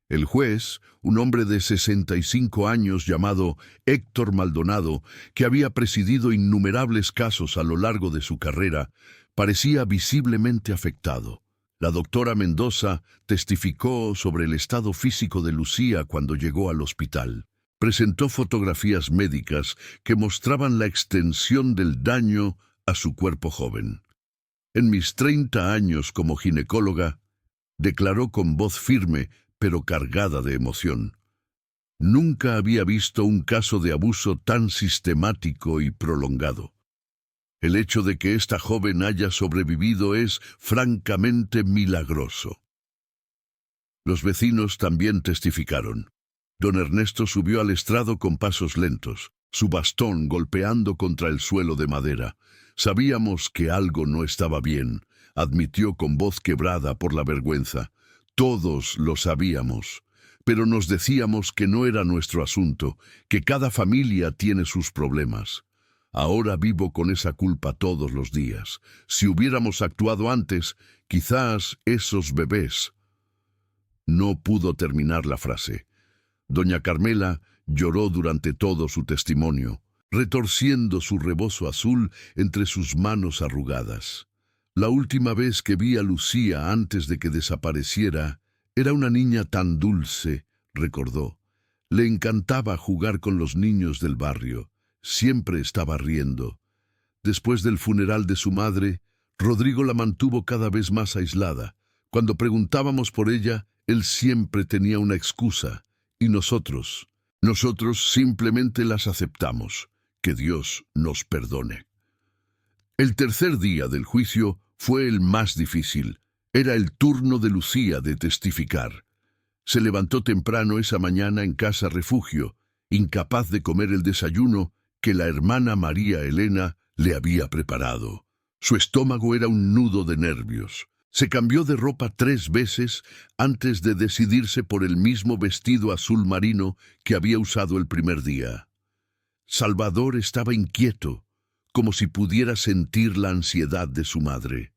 El juez, un hombre de 65 años llamado Héctor Maldonado, que había presidido innumerables casos a lo largo de su carrera, parecía visiblemente afectado. La doctora Mendoza testificó sobre el estado físico de Lucía cuando llegó al hospital. Presentó fotografías médicas que mostraban la extensión del daño a su cuerpo joven. En mis 30 años como ginecóloga, declaró con voz firme, pero cargada de emoción. Nunca había visto un caso de abuso tan sistemático y prolongado. El hecho de que esta joven haya sobrevivido es francamente milagroso. Los vecinos también testificaron. Don Ernesto subió al estrado con pasos lentos, su bastón golpeando contra el suelo de madera. Sabíamos que algo no estaba bien, admitió con voz quebrada por la vergüenza. Todos lo sabíamos, pero nos decíamos que no era nuestro asunto, que cada familia tiene sus problemas. Ahora vivo con esa culpa todos los días. Si hubiéramos actuado antes, quizás esos bebés... No pudo terminar la frase. Doña Carmela lloró durante todo su testimonio, retorciendo su rebozo azul entre sus manos arrugadas. La última vez que vi a Lucía antes de que desapareciera, era una niña tan dulce, recordó. Le encantaba jugar con los niños del barrio. Siempre estaba riendo. Después del funeral de su madre, Rodrigo la mantuvo cada vez más aislada. Cuando preguntábamos por ella, él siempre tenía una excusa. Y nosotros simplemente las aceptamos. Que Dios nos perdone. El tercer día del juicio fue el más difícil. Era el turno de Lucía de testificar. Se levantó temprano esa mañana en casa refugio, incapaz de comer el desayuno que la hermana María Elena le había preparado. Su estómago era un nudo de nervios. Se cambió de ropa 3 veces antes de decidirse por el mismo vestido azul marino que había usado el primer día. Salvador estaba inquieto, como si pudiera sentir la ansiedad de su madre.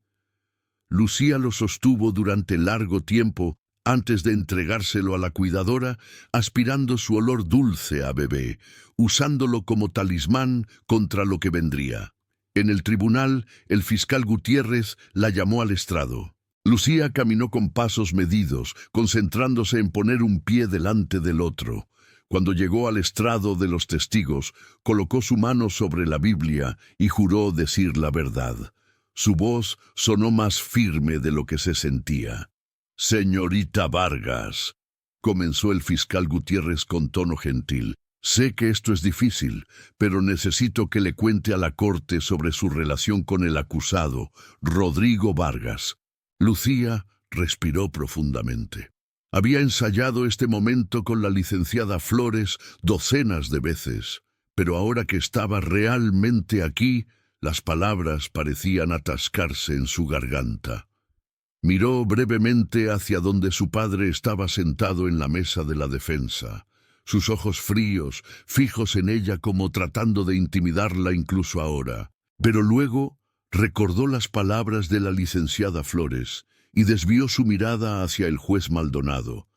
Lucía lo sostuvo durante largo tiempo antes de entregárselo a la cuidadora, aspirando su olor dulce a bebé, usándolo como talismán contra lo que vendría. En el tribunal, el fiscal Gutiérrez la llamó al estrado. Lucía caminó con pasos medidos, concentrándose en poner un pie delante del otro. Cuando llegó al estrado de los testigos, colocó su mano sobre la Biblia y juró decir la verdad. Su voz sonó más firme de lo que se sentía. «Señorita Vargas», comenzó el fiscal Gutiérrez con tono gentil, «sé que esto es difícil, pero necesito que le cuente a la corte sobre su relación con el acusado, Rodrigo Vargas». Lucía respiró profundamente. Había ensayado este momento con la licenciada Flores docenas de veces, pero ahora que estaba realmente aquí, las palabras parecían atascarse en su garganta. Miró brevemente hacia donde su padre estaba sentado en la mesa de la defensa, sus ojos fríos, fijos en ella como tratando de intimidarla incluso ahora. Pero luego recordó las palabras de la licenciada Flores y desvió su mirada hacia el juez Maldonado,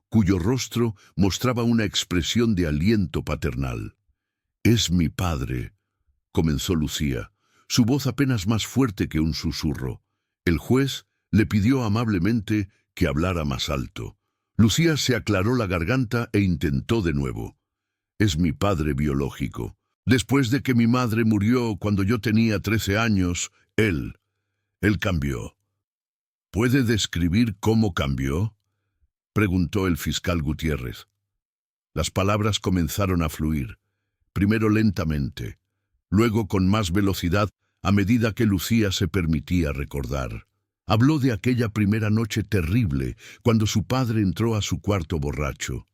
cuyo rostro mostraba una expresión de aliento paternal. «Es mi padre», comenzó Lucía, su voz apenas más fuerte que un susurro. El juez le pidió amablemente que hablara más alto. Lucía se aclaró la garganta e intentó de nuevo. «Es mi padre biológico. Después de que mi madre murió cuando yo tenía 13 años, él cambió». «¿Puede describir cómo cambió?», preguntó el fiscal Gutiérrez. Las palabras comenzaron a fluir, primero lentamente, luego con más velocidad a medida que Lucía se permitía recordar. Habló de aquella primera noche terrible cuando su padre entró a su cuarto borracho.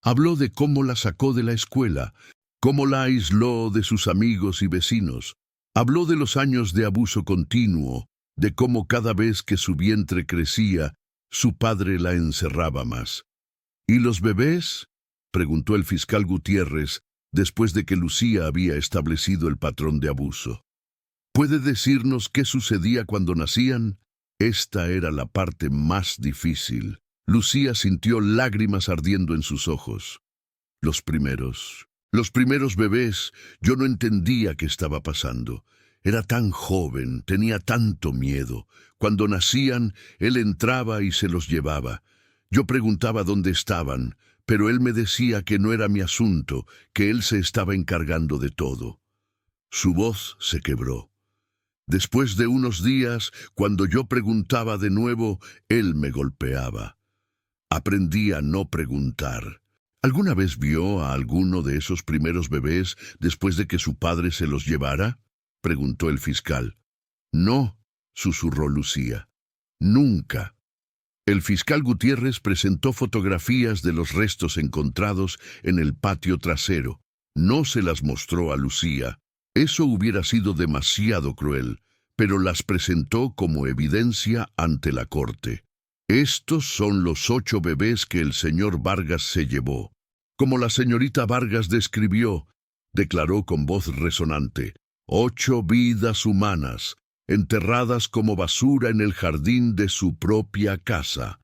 Habló de cómo la sacó de la escuela, cómo la aisló de sus amigos y vecinos. Habló de los años de abuso continuo, de cómo cada vez que su vientre crecía, su padre la encerraba más. «¿Y los bebés?», preguntó el fiscal Gutiérrez, después de que Lucía había establecido el patrón de abuso. «¿Puede decirnos qué sucedía cuando nacían?». Esta era la parte más difícil. Lucía sintió lágrimas ardiendo en sus ojos. Los primeros bebés, yo no entendía qué estaba pasando. Era tan joven, tenía tanto miedo. Cuando nacían, él entraba y se los llevaba. Yo preguntaba dónde estaban, pero él me decía que no era mi asunto, que él se estaba encargando de todo. Su voz se quebró. Después de unos días, cuando yo preguntaba de nuevo, él me golpeaba. Aprendí a no preguntar. ¿Alguna vez vio a alguno de esos primeros bebés después de que su padre se los llevara?, preguntó el fiscal. «No», susurró Lucía. «Nunca». El fiscal Gutiérrez presentó fotografías de los restos encontrados en el patio trasero. No se las mostró a Lucía. Eso hubiera sido demasiado cruel, pero las presentó como evidencia ante la corte. «Estos son los 8 bebés que el señor Vargas se llevó. Como la señorita Vargas describió», declaró con voz resonante, 8 vidas humanas, enterradas como basura en el jardín de su propia casa.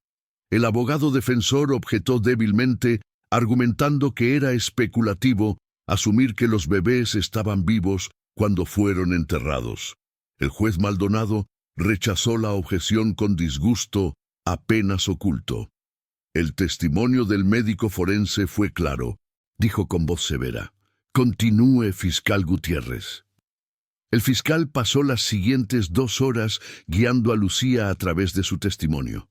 El abogado defensor objetó débilmente, argumentando que era especulativo asumir que los bebés estaban vivos cuando fueron enterrados. El juez Maldonado rechazó la objeción con disgusto apenas oculto. «El testimonio del médico forense fue claro», dijo con voz severa. «Continúe, fiscal Gutiérrez». El fiscal pasó las siguientes 2 horas guiando a Lucía a través de su testimonio.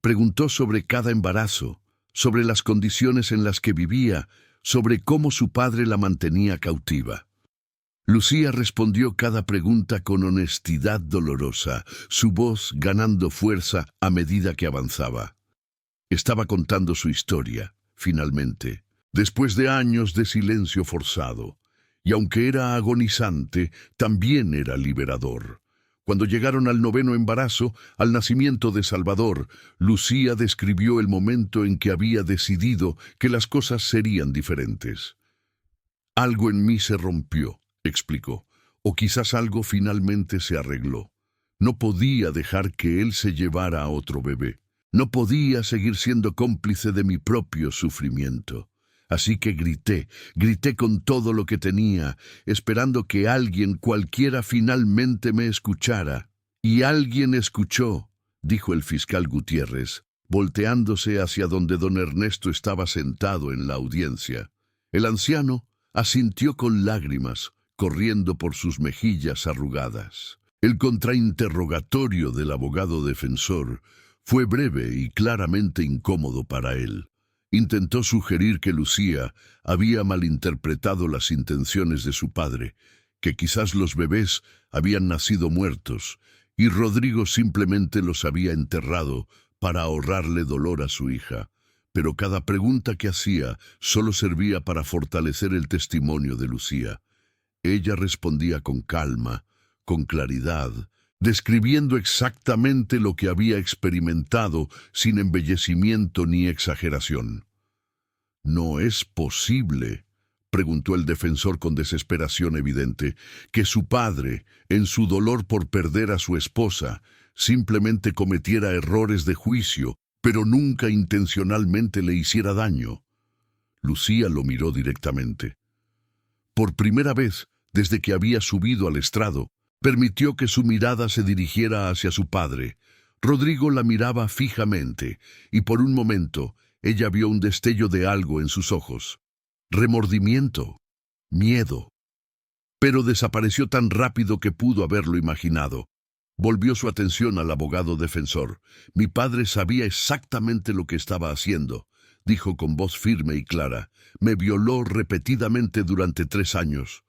Preguntó sobre cada embarazo, sobre las condiciones en las que vivía, sobre cómo su padre la mantenía cautiva. Lucía respondió cada pregunta con honestidad dolorosa, su voz ganando fuerza a medida que avanzaba. Estaba contando su historia, finalmente, después de años de silencio forzado. Y aunque era agonizante, también era liberador. Cuando llegaron al 9º embarazo, al nacimiento de Salvador, Lucía describió el momento en que había decidido que las cosas serían diferentes. «Algo en mí se rompió», explicó, «o quizás algo finalmente se arregló. No podía dejar que él se llevara a otro bebé. No podía seguir siendo cómplice de mi propio sufrimiento. Así que grité con todo lo que tenía, esperando que alguien cualquiera finalmente me escuchara. Y alguien escuchó», dijo el fiscal Gutiérrez, volteándose hacia donde don Ernesto estaba sentado en la audiencia. El anciano asintió con lágrimas corriendo por sus mejillas arrugadas. El contrainterrogatorio del abogado defensor fue breve y claramente incómodo para él. Intentó sugerir que Lucía había malinterpretado las intenciones de su padre, que quizás los bebés habían nacido muertos y Rodrigo simplemente los había enterrado para ahorrarle dolor a su hija. Pero cada pregunta que hacía solo servía para fortalecer el testimonio de Lucía. Ella respondía con calma, con claridad, describiendo exactamente lo que había experimentado sin embellecimiento ni exageración. «¿No es posible», preguntó el defensor con desesperación evidente, «que su padre, en su dolor por perder a su esposa, simplemente cometiera errores de juicio, pero nunca intencionalmente le hiciera daño?» Lucía lo miró directamente. Por primera vez, desde que había subido al estrado, permitió que su mirada se dirigiera hacia su padre. Rodrigo la miraba fijamente, y por un momento ella vio un destello de algo en sus ojos. Remordimiento, miedo. Pero desapareció tan rápido que pudo haberlo imaginado. Volvió su atención al abogado defensor. «Mi padre sabía exactamente lo que estaba haciendo», dijo con voz firme y clara. «Me violó repetidamente durante 3 años.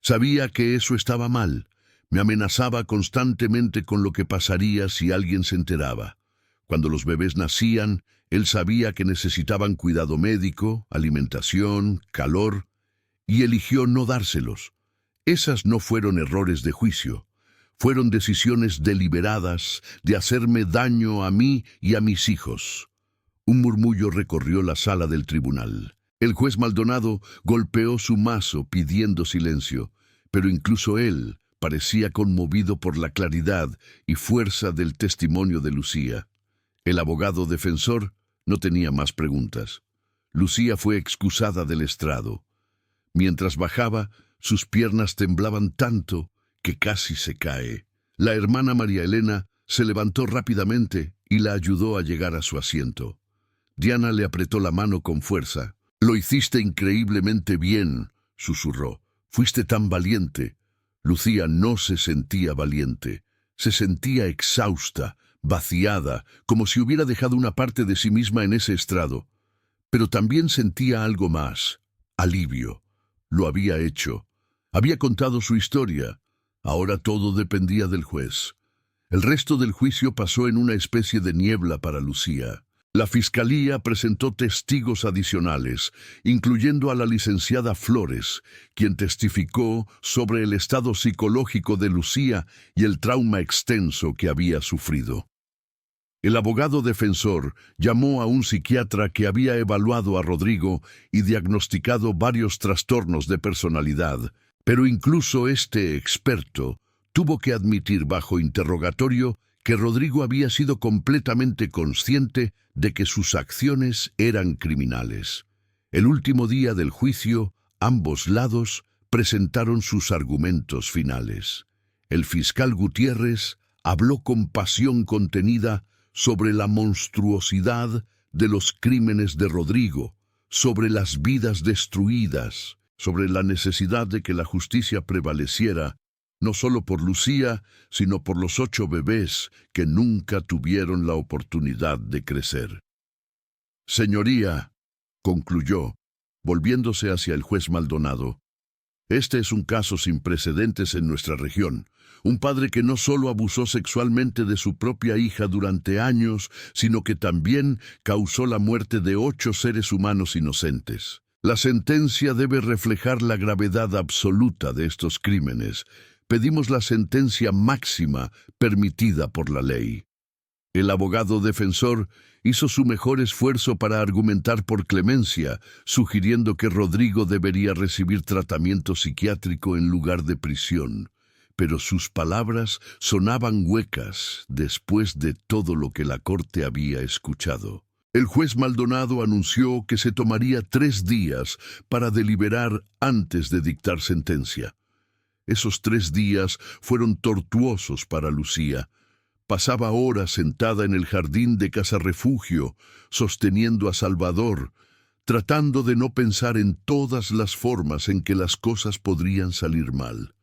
Sabía que eso estaba mal. Me amenazaba constantemente con lo que pasaría si alguien se enteraba. Cuando los bebés nacían, él sabía que necesitaban cuidado médico, alimentación, calor, y eligió no dárselos. Esas no fueron errores de juicio. Fueron decisiones deliberadas de hacerme daño a mí y a mis hijos». Un murmullo recorrió la sala del tribunal. El juez Maldonado golpeó su mazo pidiendo silencio, pero incluso él parecía conmovido por la claridad y fuerza del testimonio de Lucía. El abogado defensor no tenía más preguntas. Lucía fue excusada del estrado. Mientras bajaba, sus piernas temblaban tanto que casi se cae. La hermana María Elena se levantó rápidamente y la ayudó a llegar a su asiento. Diana le apretó la mano con fuerza. «Lo hiciste increíblemente bien», susurró. «Fuiste tan valiente». Lucía no se sentía valiente. Se sentía exhausta, vaciada, como si hubiera dejado una parte de sí misma en ese estrado. Pero también sentía algo más: alivio. Lo había hecho. Había contado su historia. Ahora todo dependía del juez. El resto del juicio pasó en una especie de niebla para Lucía. La fiscalía presentó testigos adicionales, incluyendo a la licenciada Flores, quien testificó sobre el estado psicológico de Lucía y el trauma extenso que había sufrido. El abogado defensor llamó a un psiquiatra que había evaluado a Rodrigo y diagnosticado varios trastornos de personalidad, pero incluso este experto tuvo que admitir bajo interrogatorio que Rodrigo había sido completamente consciente de que sus acciones eran criminales. El último día del juicio, ambos lados presentaron sus argumentos finales. El fiscal Gutiérrez habló con pasión contenida sobre la monstruosidad de los crímenes de Rodrigo, sobre las vidas destruidas, sobre la necesidad de que la justicia prevaleciera, no solo por Lucía, sino por los 8 bebés que nunca tuvieron la oportunidad de crecer. «Señoría», concluyó, volviéndose hacia el juez Maldonado, «este es un caso sin precedentes en nuestra región. Un padre que no solo abusó sexualmente de su propia hija durante años, sino que también causó la muerte de 8 seres humanos inocentes. La sentencia debe reflejar la gravedad absoluta de estos crímenes. Pedimos la sentencia máxima permitida por la ley». El abogado defensor hizo su mejor esfuerzo para argumentar por clemencia, sugiriendo que Rodrigo debería recibir tratamiento psiquiátrico en lugar de prisión. Pero sus palabras sonaban huecas después de todo lo que la corte había escuchado. El juez Maldonado anunció que se tomaría 3 días para deliberar antes de dictar sentencia. Esos 3 días fueron tortuosos para Lucía, Pasaba horas sentada en el jardín de casa refugio, sosteniendo a Salvador, tratando de no pensar en todas las formas en que las cosas podrían salir mal.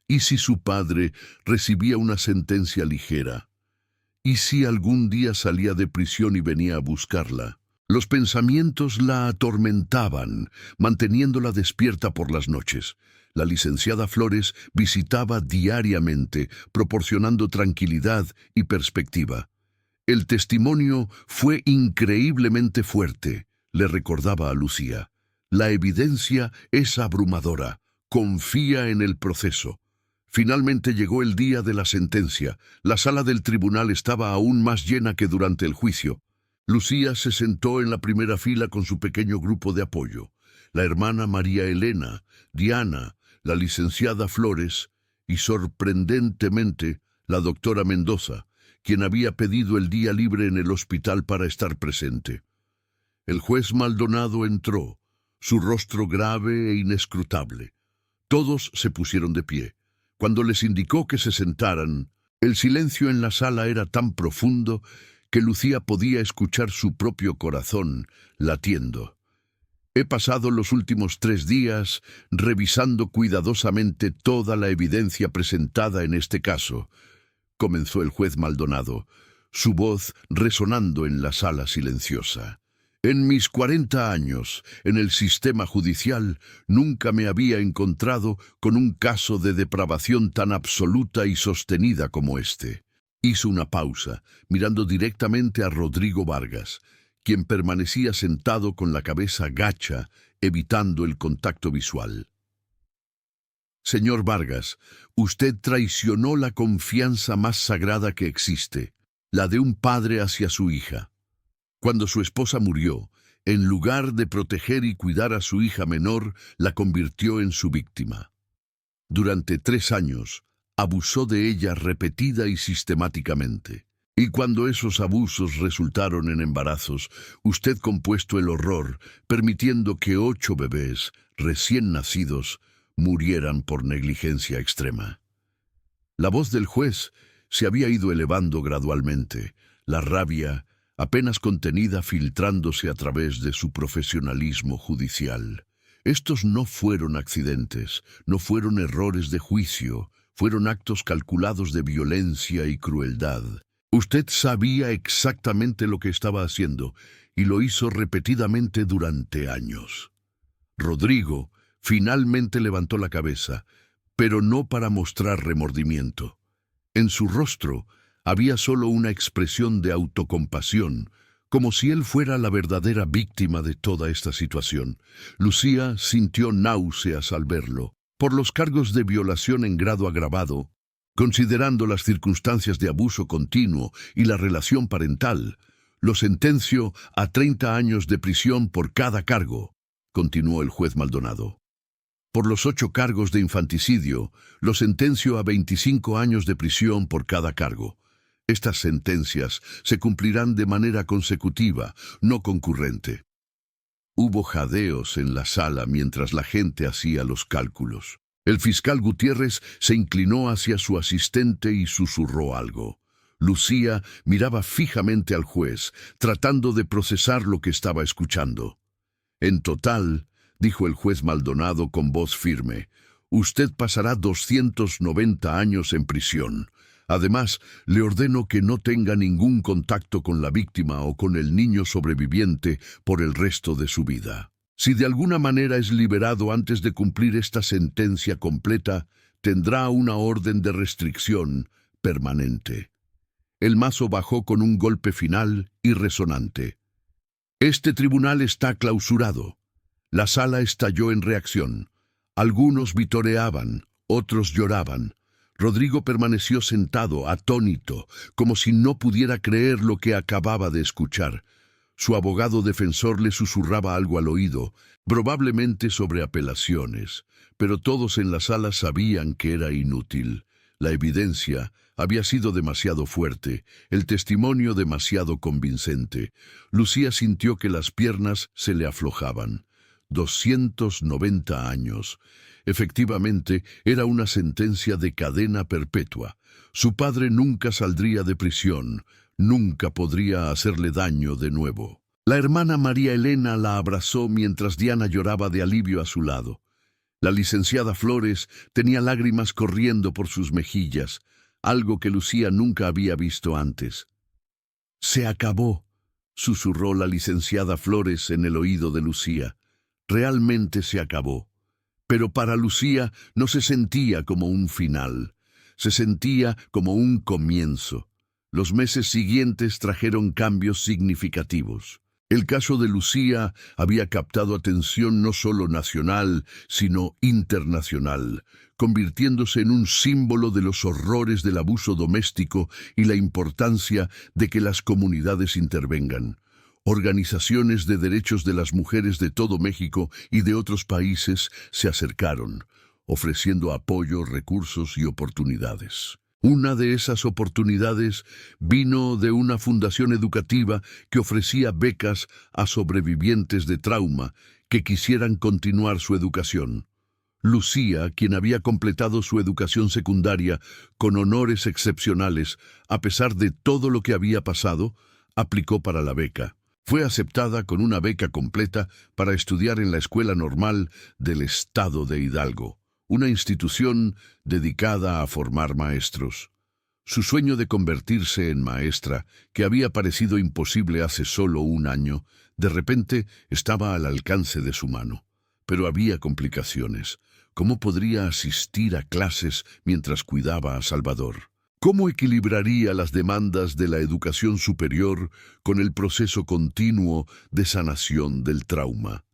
¿Y si su padre recibía una sentencia ligera? ¿Y si algún día salía de prisión y venía a buscarla? Los pensamientos la atormentaban, manteniéndola despierta por las noches. La licenciada Flores visitaba diariamente, proporcionando tranquilidad y perspectiva. El testimonio fue increíblemente fuerte, le recordaba a Lucía. La evidencia es abrumadora. Confía en el proceso. Finalmente llegó el día de la sentencia. La sala del tribunal estaba aún más llena que durante el juicio. Lucía se sentó en la primera fila con su pequeño grupo de apoyo. La hermana María Elena, Diana, la licenciada Flores y, sorprendentemente, la doctora Mendoza, quien había pedido el día libre en el hospital para estar presente. El juez Maldonado entró, su rostro grave e inescrutable. Todos se pusieron de pie. Cuando les indicó que se sentaran, el silencio en la sala era tan profundo que Lucía podía escuchar su propio corazón latiendo. He pasado los últimos 3 días revisando cuidadosamente toda la evidencia presentada en este caso, comenzó el juez Maldonado, su voz resonando en la sala silenciosa. En mis 40 años en el sistema judicial nunca me había encontrado con un caso de depravación tan absoluta y sostenida como este. Hizo una pausa, mirando directamente a Rodrigo Vargas, quien permanecía sentado con la cabeza gacha, evitando el contacto visual. Señor Vargas, usted traicionó la confianza más sagrada que existe, la de un padre hacia su hija. Cuando su esposa murió, en lugar de proteger y cuidar a su hija menor, la convirtió en su víctima. Durante 3 años, abusó de ella repetida y sistemáticamente. Y cuando esos abusos resultaron en embarazos, usted compuesto el horror, permitiendo que 8 bebés, recién nacidos, murieran por negligencia extrema. La voz del juez se había ido elevando gradualmente, la rabia, apenas contenida, filtrándose a través de su profesionalismo judicial. Estos no fueron accidentes, no fueron errores de juicio, fueron actos calculados de violencia y crueldad. Usted sabía exactamente lo que estaba haciendo y lo hizo repetidamente durante años. Rodrigo finalmente levantó la cabeza, pero no para mostrar remordimiento. En su rostro había solo una expresión de autocompasión, como si él fuera la verdadera víctima de toda esta situación. Lucía sintió náuseas al verlo. Por los cargos de violación en grado agravado, considerando las circunstancias de abuso continuo y la relación parental, lo sentenció a 30 años de prisión por cada cargo, continuó el juez Maldonado. Por los 8 cargos de infanticidio, lo sentenció a 25 años de prisión por cada cargo. Estas sentencias se cumplirán de manera consecutiva, no concurrente. Hubo jadeos en la sala mientras la gente hacía los cálculos. El fiscal Gutiérrez se inclinó hacia su asistente y susurró algo. Lucía miraba fijamente al juez, tratando de procesar lo que estaba escuchando. En total, dijo el juez Maldonado con voz firme, usted pasará 290 años en prisión. Además, le ordeno que no tenga ningún contacto con la víctima o con el niño sobreviviente por el resto de su vida. Si de alguna manera es liberado antes de cumplir esta sentencia completa, tendrá una orden de restricción permanente. El mazo bajó con un golpe final y resonante. Este tribunal está clausurado. La sala estalló en reacción. Algunos vitoreaban, otros lloraban. Rodrigo permaneció sentado, atónito, como si no pudiera creer lo que acababa de escuchar. Su abogado defensor le susurraba algo al oído, probablemente sobre apelaciones, pero todos en la sala sabían que era inútil. La evidencia había sido demasiado fuerte, el testimonio demasiado convincente. Lucía sintió que las piernas se le aflojaban. 290 años. Efectivamente, era una sentencia de cadena perpetua. Su padre nunca saldría de prisión, nunca podría hacerle daño de nuevo. La hermana María Elena la abrazó mientras Diana lloraba de alivio a su lado. La licenciada Flores tenía lágrimas corriendo por sus mejillas, algo que Lucía nunca había visto antes. «Se acabó», susurró la licenciada Flores en el oído de Lucía. Realmente se acabó. Pero para Lucía no se sentía como un final, se sentía como un comienzo. Los meses siguientes trajeron cambios significativos. El caso de Lucía había captado atención no solo nacional, sino internacional, convirtiéndose en un símbolo de los horrores del abuso doméstico y la importancia de que las comunidades intervengan. Organizaciones de derechos de las mujeres de todo México y de otros países se acercaron, ofreciendo apoyo, recursos y oportunidades. Una de esas oportunidades vino de una fundación educativa que ofrecía becas a sobrevivientes de trauma que quisieran continuar su educación. Lucía, quien había completado su educación secundaria con honores excepcionales, a pesar de todo lo que había pasado, aplicó para la beca. Fue aceptada con una beca completa para estudiar en la Escuela Normal del Estado de Hidalgo, una institución dedicada a formar maestros. Su sueño de convertirse en maestra, que había parecido imposible hace solo un año, de repente estaba al alcance de su mano. Pero había complicaciones. ¿Cómo podría asistir a clases mientras cuidaba a Salvador? ¿Cómo equilibraría las demandas de la educación superior con el proceso continuo de sanación del trauma?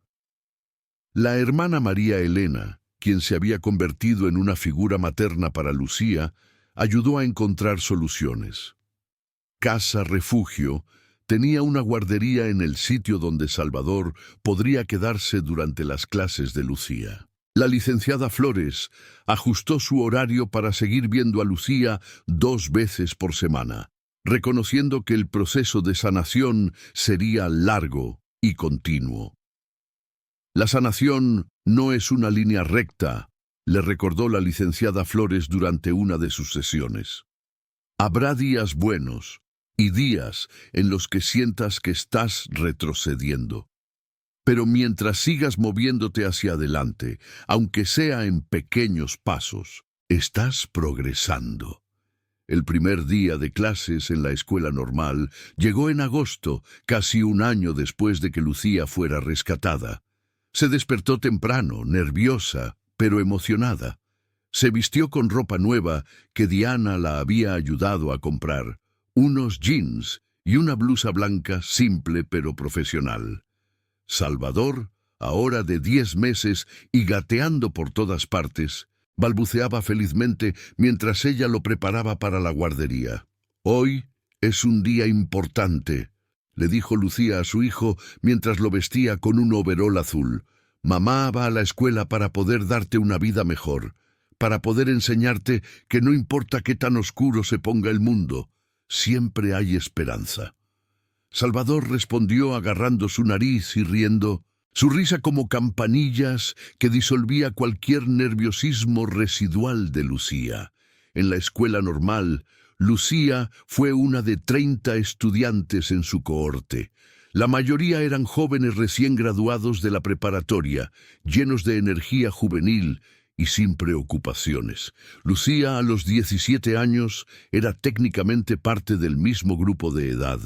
La hermana María Elena, quien se había convertido en una figura materna para Lucía, ayudó a encontrar soluciones. Casa Refugio tenía una guardería en el sitio donde Salvador podría quedarse durante las clases de Lucía. La licenciada Flores ajustó su horario para seguir viendo a Lucía 2 veces por semana, reconociendo que el proceso de sanación sería largo y continuo. La sanación no es una línea recta, le recordó la licenciada Flores durante una de sus sesiones. Habrá días buenos y días en los que sientas que estás retrocediendo. Pero mientras sigas moviéndote hacia adelante, aunque sea en pequeños pasos, estás progresando. El primer día de clases en la escuela normal llegó en agosto, casi un año después de que Lucía fuera rescatada. Se despertó temprano, nerviosa, pero emocionada. Se vistió con ropa nueva que Diana la había ayudado a comprar, unos jeans y una blusa blanca simple pero profesional. Salvador, ahora de 10 meses y gateando por todas partes, balbuceaba felizmente mientras ella lo preparaba para la guardería. «Hoy es un día importante», le dijo Lucía a su hijo mientras lo vestía con un overol azul. «Mamá va a la escuela para poder darte una vida mejor, para poder enseñarte que no importa qué tan oscuro se ponga el mundo, siempre hay esperanza». Salvador respondió agarrando su nariz y riendo, su risa como campanillas que disolvía cualquier nerviosismo residual de Lucía. En la escuela normal, Lucía fue una de 30 estudiantes en su cohorte. La mayoría eran jóvenes recién graduados de la preparatoria, llenos de energía juvenil y sin preocupaciones. Lucía, a los 17 años, era técnicamente parte del mismo grupo de edad,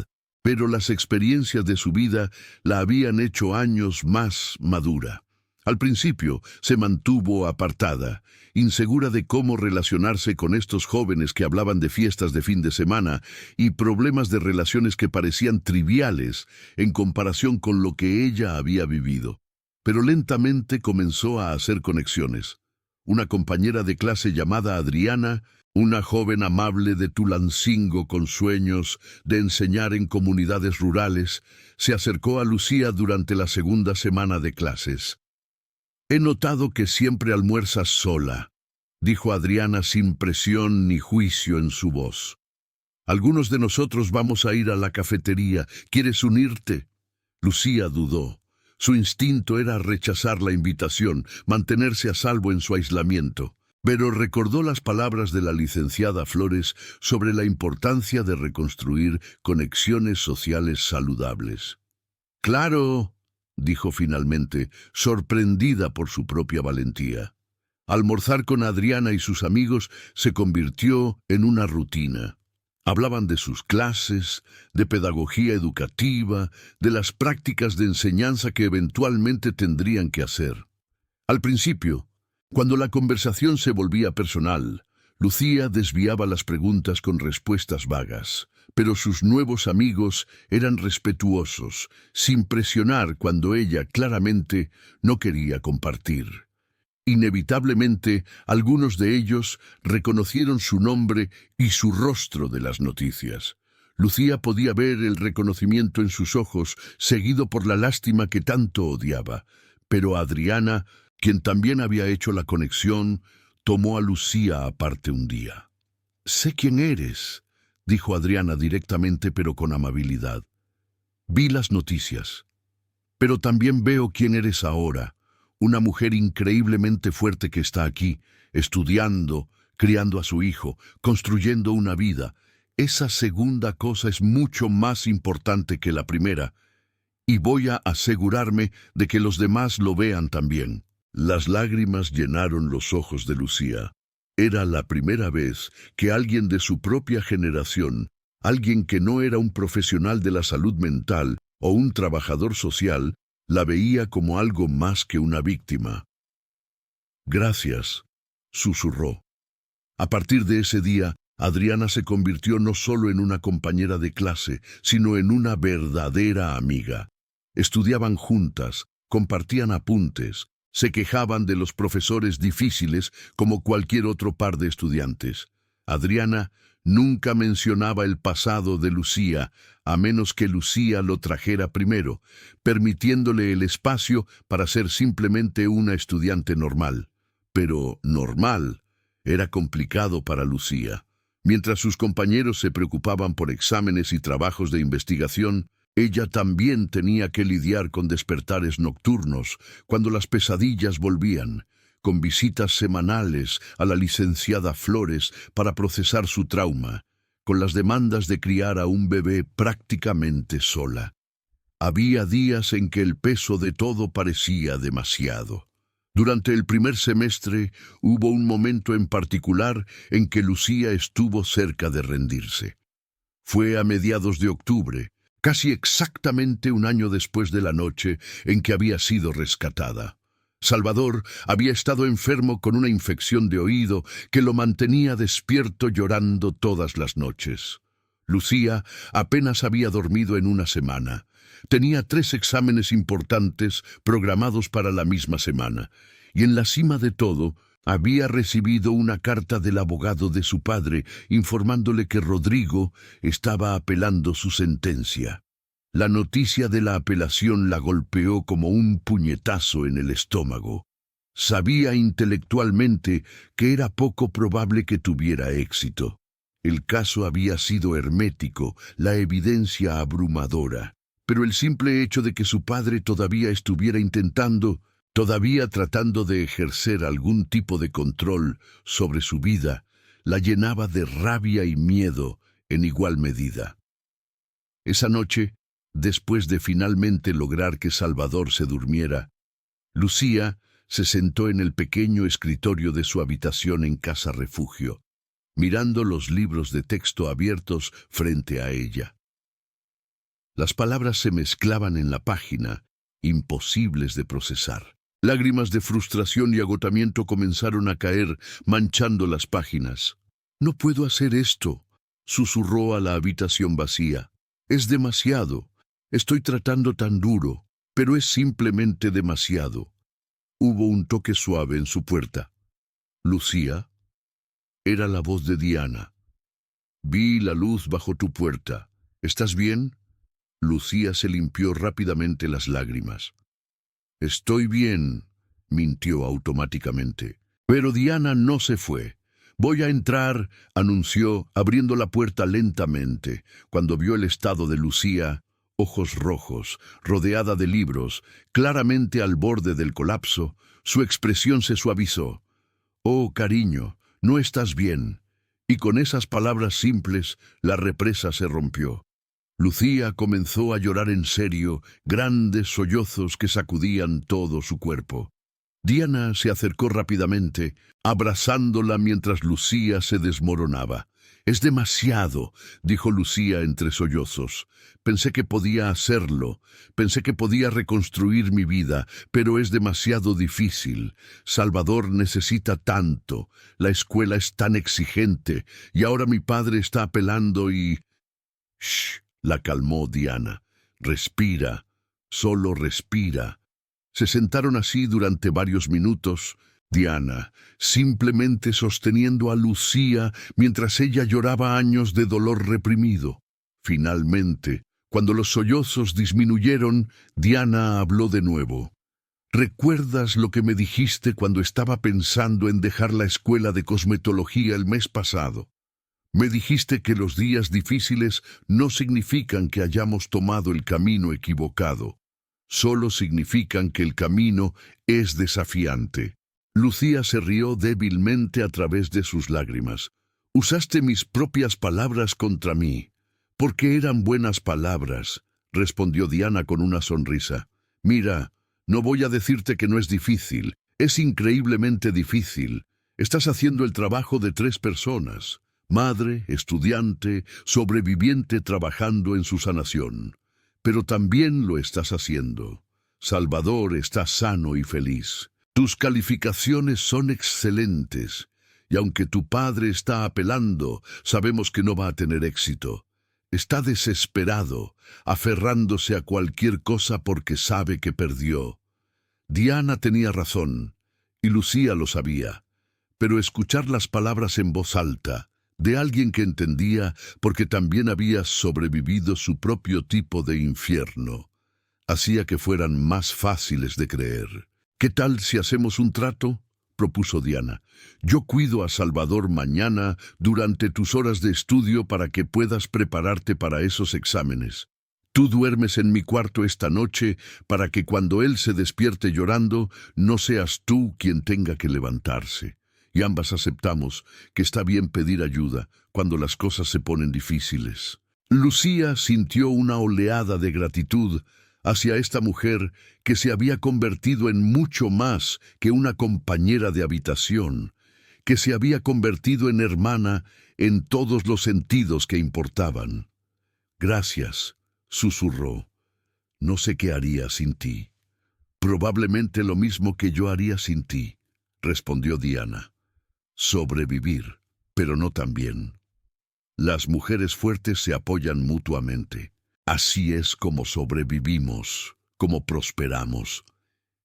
pero las experiencias de su vida la habían hecho años más madura. Al principio se mantuvo apartada, insegura de cómo relacionarse con estos jóvenes que hablaban de fiestas de fin de semana y problemas de relaciones que parecían triviales en comparación con lo que ella había vivido. Pero lentamente comenzó a hacer conexiones. Una compañera de clase llamada Adriana, una joven amable de Tulancingo con sueños de enseñar en comunidades rurales, se acercó a Lucía durante la segunda semana de clases. «He notado que siempre almuerzas sola», dijo Adriana sin presión ni juicio en su voz. «Algunos de nosotros vamos a ir a la cafetería. ¿Quieres unirte?» Lucía dudó. Su instinto era rechazar la invitación, mantenerse a salvo en su aislamiento. Pero recordó las palabras de la licenciada Flores sobre la importancia de reconstruir conexiones sociales saludables. «Claro», dijo finalmente, sorprendida por su propia valentía. Almorzar con Adriana y sus amigos se convirtió en una rutina. Hablaban de sus clases, de pedagogía educativa, de las prácticas de enseñanza que eventualmente tendrían que hacer. Al principio, cuando la conversación se volvía personal, Lucía desviaba las preguntas con respuestas vagas, pero sus nuevos amigos eran respetuosos, sin presionar cuando ella claramente no quería compartir. Inevitablemente, algunos de ellos reconocieron su nombre y su rostro de las noticias. Lucía podía ver el reconocimiento en sus ojos, seguido por la lástima que tanto odiaba. Pero Adriana, quien también había hecho la conexión, tomó a Lucía aparte un día. «Sé quién eres», dijo Adriana directamente pero con amabilidad. «Vi las noticias, pero también veo quién eres ahora. Una mujer increíblemente fuerte que está aquí, estudiando, criando a su hijo, construyendo una vida. Esa segunda cosa es mucho más importante que la primera, y voy a asegurarme de que los demás lo vean también». Las lágrimas llenaron los ojos de Lucía. Era la primera vez que alguien de su propia generación, alguien que no era un profesional de la salud mental o un trabajador social, la veía como algo más que una víctima. «Gracias», susurró. A partir de ese día, Adriana se convirtió no solo en una compañera de clase, sino en una verdadera amiga. Estudiaban juntas, compartían apuntes, se quejaban de los profesores difíciles como cualquier otro par de estudiantes. Adriana nunca mencionaba el pasado de Lucía, a menos que Lucía lo trajera primero, permitiéndole el espacio para ser simplemente una estudiante normal. Pero normal era complicado para Lucía. Mientras sus compañeros se preocupaban por exámenes y trabajos de investigación, ella también tenía que lidiar con despertares nocturnos, cuando las pesadillas volvían, con visitas semanales a la licenciada Flores para procesar su trauma, con las demandas de criar a un bebé prácticamente sola. Había días en que el peso de todo parecía demasiado. Durante el primer semestre hubo un momento en particular en que Lucía estuvo cerca de rendirse. Fue a mediados de octubre, casi exactamente un año después de la noche en que había sido rescatada. Salvador había estado enfermo con una infección de oído que lo mantenía despierto llorando todas las noches. Lucía apenas había dormido en una semana. Tenía 3 exámenes importantes programados para la misma semana, y en la cima de todo, había recibido una carta del abogado de su padre informándole que Rodrigo estaba apelando su sentencia. La noticia de la apelación la golpeó como un puñetazo en el estómago. Sabía intelectualmente que era poco probable que tuviera éxito. El caso había sido hermético, la evidencia abrumadora. Pero el simple hecho de que su padre todavía estuviera intentando, todavía tratando de ejercer algún tipo de control sobre su vida, la llenaba de rabia y miedo en igual medida. Esa noche, después de finalmente lograr que Salvador se durmiera, Lucía se sentó en el pequeño escritorio de su habitación en Casa Refugio, mirando los libros de texto abiertos frente a ella. Las palabras se mezclaban en la página, imposibles de procesar. Lágrimas de frustración y agotamiento comenzaron a caer, manchando las páginas. «No puedo hacer esto», susurró a la habitación vacía. «Es demasiado. Estoy tratando tan duro, pero es simplemente demasiado». Hubo un toque suave en su puerta. «Lucía». Era la voz de Diana. «Vi la luz bajo tu puerta. ¿Estás bien?» Lucía se limpió rápidamente las lágrimas. «Estoy bien», mintió automáticamente. Pero Diana no se fue. «Voy a entrar», anunció, abriendo la puerta lentamente. Cuando vio el estado de Lucía, ojos rojos, rodeada de libros, claramente al borde del colapso, su expresión se suavizó. «Oh, cariño, no estás bien». Y con esas palabras simples, la represa se rompió. Lucía comenzó a llorar en serio, grandes sollozos que sacudían todo su cuerpo. Diana se acercó rápidamente, abrazándola mientras Lucía se desmoronaba. «Es demasiado», dijo Lucía entre sollozos. «Pensé que podía hacerlo, pensé que podía reconstruir mi vida, pero es demasiado difícil. Salvador necesita tanto, la escuela es tan exigente, y ahora mi padre está apelando y...» «Shh», la calmó Diana. «Respira, solo respira». Se sentaron así durante varios minutos, Diana simplemente sosteniendo a Lucía mientras ella lloraba años de dolor reprimido. Finalmente, cuando los sollozos disminuyeron, Diana habló de nuevo. «¿Recuerdas lo que me dijiste cuando estaba pensando en dejar la escuela de cosmetología el mes pasado? Me dijiste que los días difíciles no significan que hayamos tomado el camino equivocado. Solo significan que el camino es desafiante». Lucía se rió débilmente a través de sus lágrimas. «Usaste mis propias palabras contra mí. Porque eran buenas palabras», respondió Diana con una sonrisa. «Mira, no voy a decirte que no es difícil. Es increíblemente difícil. Estás haciendo el trabajo de 3 personas. Madre, estudiante, sobreviviente trabajando en su sanación. Pero también lo estás haciendo. Salvador está sano y feliz. Tus calificaciones son excelentes, y aunque tu padre está apelando, sabemos que no va a tener éxito. Está desesperado, aferrándose a cualquier cosa porque sabe que perdió». Diana tenía razón, y Lucía lo sabía, pero escuchar las palabras en voz alta, de alguien que entendía porque también había sobrevivido su propio tipo de infierno, hacía que fueran más fáciles de creer. «¿Qué tal si hacemos un trato?», propuso Diana. «Yo cuido a Salvador mañana durante tus horas de estudio para que puedas prepararte para esos exámenes. Tú duermes en mi cuarto esta noche para que cuando él se despierte llorando, no seas tú quien tenga que levantarse». Y ambas aceptamos que está bien pedir ayuda cuando las cosas se ponen difíciles. Lucía sintió una oleada de gratitud hacia esta mujer que se había convertido en mucho más que una compañera de habitación, que se había convertido en hermana en todos los sentidos que importaban. «Gracias», susurró. «No sé qué haría sin ti». «Probablemente lo mismo que yo haría sin ti», respondió Diana. «Sobrevivir, pero no tan bien». Las mujeres fuertes se apoyan mutuamente. Así es como sobrevivimos, como prosperamos.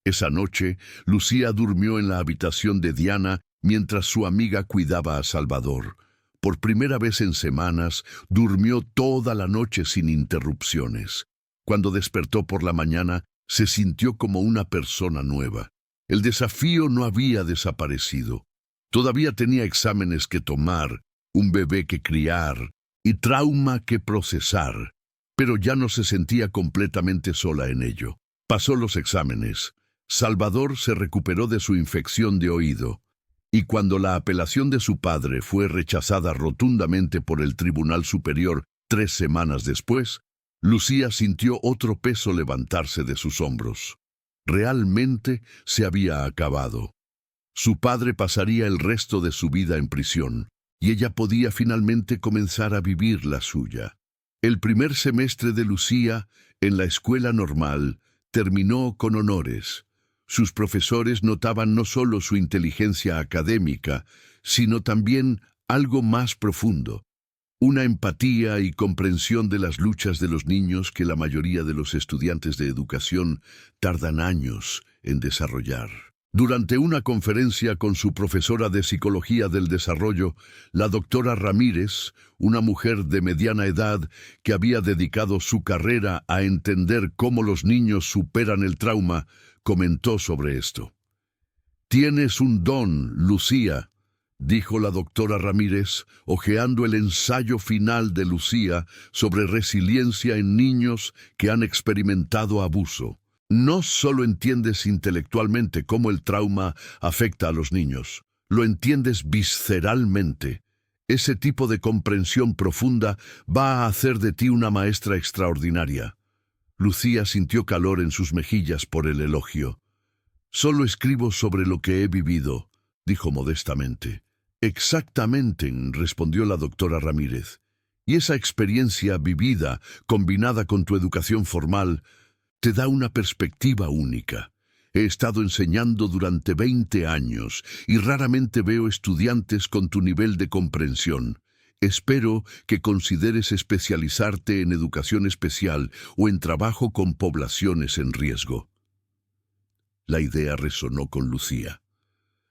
Esa noche, Lucía durmió en la habitación de Diana mientras su amiga cuidaba a Salvador. Por primera vez en semanas, durmió toda la noche sin interrupciones. Cuando despertó por la mañana, se sintió como una persona nueva. El desafío no había desaparecido. Todavía tenía exámenes que tomar, un bebé que criar y trauma que procesar, pero ya no se sentía completamente sola en ello. Pasó los exámenes. Salvador se recuperó de su infección de oído, y cuando la apelación de su padre fue rechazada rotundamente por el Tribunal Superior 3 semanas después, Lucía sintió otro peso levantarse de sus hombros. Realmente se había acabado. Su padre pasaría el resto de su vida en prisión, y ella podía finalmente comenzar a vivir la suya. El primer semestre de Lucía, en la escuela normal, terminó con honores. Sus profesores notaban no solo su inteligencia académica, sino también algo más profundo, una empatía y comprensión de las luchas de los niños que la mayoría de los estudiantes de educación tardan años en desarrollar. Durante una conferencia con su profesora de Psicología del Desarrollo, la doctora Ramírez, una mujer de mediana edad que había dedicado su carrera a entender cómo los niños superan el trauma, comentó sobre esto. «Tienes un don, Lucía, dijo la doctora Ramírez, hojeando el ensayo final de Lucía sobre resiliencia en niños que han experimentado abuso. No solo entiendes intelectualmente cómo el trauma afecta a los niños, lo entiendes visceralmente. Ese tipo de comprensión profunda va a hacer de ti una maestra extraordinaria. Lucía sintió calor en sus mejillas por el elogio. Solo escribo sobre lo que he vivido, dijo modestamente. Exactamente, respondió la doctora Ramírez. Y esa experiencia vivida, combinada con tu educación formal, te da una perspectiva única. He estado enseñando durante 20 años y raramente veo estudiantes con tu nivel de comprensión. Espero que consideres especializarte en educación especial o en trabajo con poblaciones en riesgo. La idea resonó con Lucía.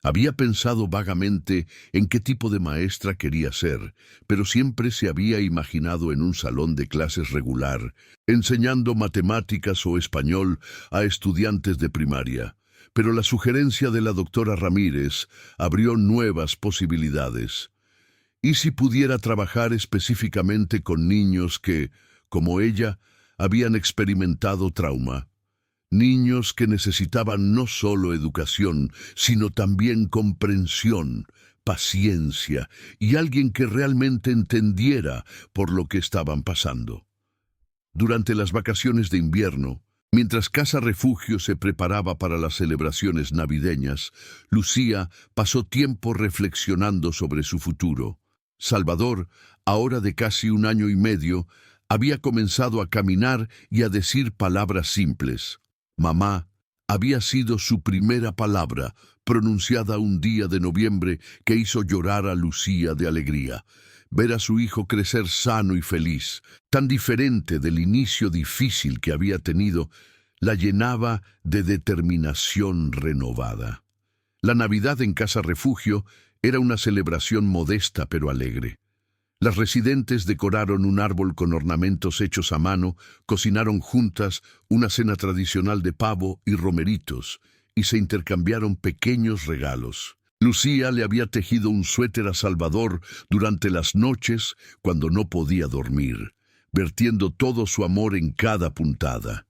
Había pensado vagamente en qué tipo de maestra quería ser, pero siempre se había imaginado en un salón de clases regular, enseñando matemáticas o español a estudiantes de primaria. Pero la sugerencia de la doctora Ramírez abrió nuevas posibilidades. ¿Y si pudiera trabajar específicamente con niños que, como ella, habían experimentado trauma? Niños que necesitaban no solo educación, sino también comprensión, paciencia y alguien que realmente entendiera por lo que estaban pasando. Durante las vacaciones de invierno, mientras Casa Refugio se preparaba para las celebraciones navideñas, Lucía pasó tiempo reflexionando sobre su futuro. Salvador, ahora de casi 1 año y medio, había comenzado a caminar y a decir palabras simples. Mamá había sido su primera palabra, pronunciada un día de noviembre que hizo llorar a Lucía de alegría. Ver a su hijo crecer sano y feliz, tan diferente del inicio difícil que había tenido, la llenaba de determinación renovada. La Navidad en Casa Refugio era una celebración modesta pero alegre. Las residentes decoraron un árbol con ornamentos hechos a mano, cocinaron juntas una cena tradicional de pavo y romeritos, y se intercambiaron pequeños regalos. Lucía le había tejido un suéter a Salvador durante las noches cuando no podía dormir, vertiendo todo su amor en cada puntada.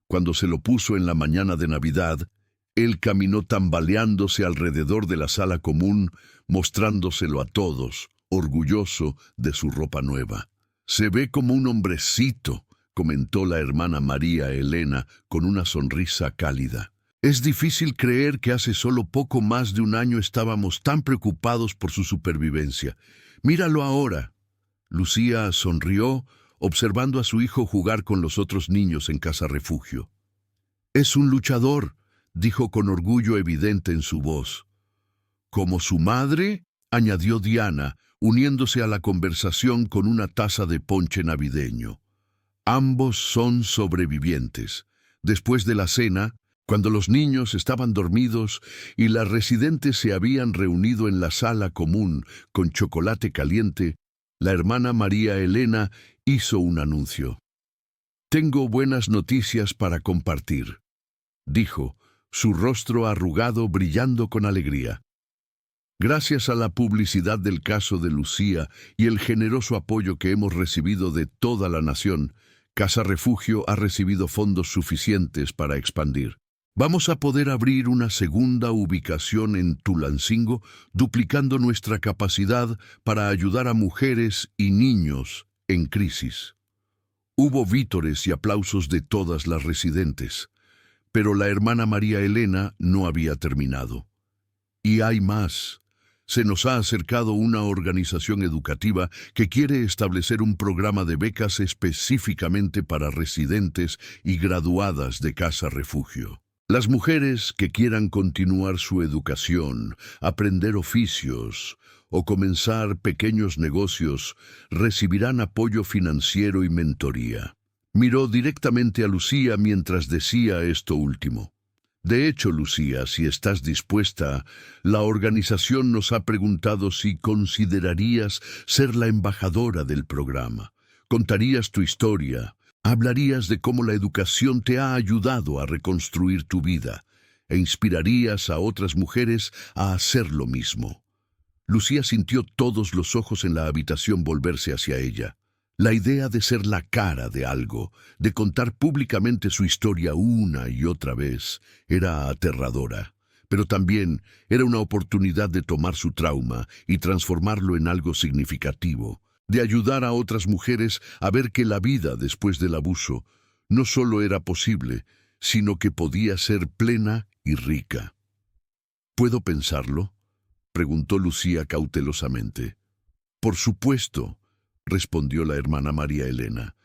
Cuando se lo puso en la mañana de Navidad, él caminó tambaleándose alrededor de la sala común, mostrándoselo a todos, orgulloso de su ropa nueva. «Se ve como un hombrecito», comentó la hermana María Elena con una sonrisa cálida. «Es difícil creer que hace solo poco más de 1 año estábamos tan preocupados por su supervivencia. Míralo ahora». Lucía sonrió, observando a su hijo jugar con los otros niños en Casa Refugio. «Es un luchador», dijo con orgullo evidente en su voz. «Como su madre», añadió Diana, uniéndose a la conversación con una taza de ponche navideño. Ambos son sobrevivientes. Después de la cena, cuando los niños estaban dormidos y las residentes se habían reunido en la sala común con chocolate caliente, la hermana María Elena hizo un anuncio. «Tengo buenas noticias para compartir», dijo, su rostro arrugado brillando con alegría. Gracias a la publicidad del caso de Lucía y el generoso apoyo que hemos recibido de toda la nación, Casa Refugio ha recibido fondos suficientes para expandir. Vamos a poder abrir una segunda ubicación en Tulancingo, duplicando nuestra capacidad para ayudar a mujeres y niños en crisis. Hubo vítores y aplausos de todas las residentes, pero la hermana María Elena no había terminado. Y hay más. Se nos ha acercado una organización educativa que quiere establecer un programa de becas específicamente para residentes y graduadas de Casa Refugio. Las mujeres que quieran continuar su educación, aprender oficios o comenzar pequeños negocios recibirán apoyo financiero y mentoría. Miró directamente a Lucía mientras decía esto último. De hecho, Lucía, si estás dispuesta, la organización nos ha preguntado si considerarías ser la embajadora del programa. Contarías tu historia, hablarías de cómo la educación te ha ayudado a reconstruir tu vida e inspirarías a otras mujeres a hacer lo mismo. Lucía sintió todos los ojos en la habitación volverse hacia ella. La idea de ser la cara de algo, de contar públicamente su historia una y otra vez, era aterradora. Pero también era una oportunidad de tomar su trauma y transformarlo en algo significativo, de ayudar a otras mujeres a ver que la vida después del abuso no solo era posible, sino que podía ser plena y rica. ¿Puedo pensarlo?, preguntó Lucía cautelosamente. Por supuesto, respondió la hermana María Elena.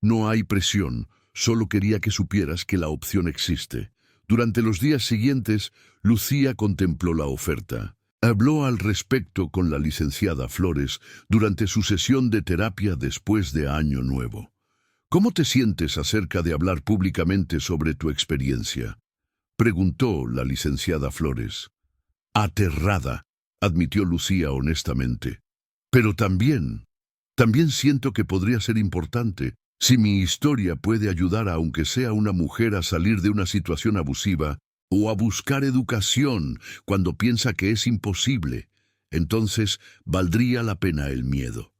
No hay presión, solo quería que supieras que la opción existe. Durante los días siguientes, Lucía contempló la oferta. Habló al respecto con la licenciada Flores durante su sesión de terapia después de Año Nuevo. ¿Cómo te sientes acerca de hablar públicamente sobre tu experiencia?, preguntó la licenciada Flores. Aterrada, admitió Lucía honestamente. Pero también siento que podría ser importante. Si mi historia puede ayudar a aunque sea una mujer a salir de una situación abusiva o a buscar educación cuando piensa que es imposible, entonces valdría la pena el miedo.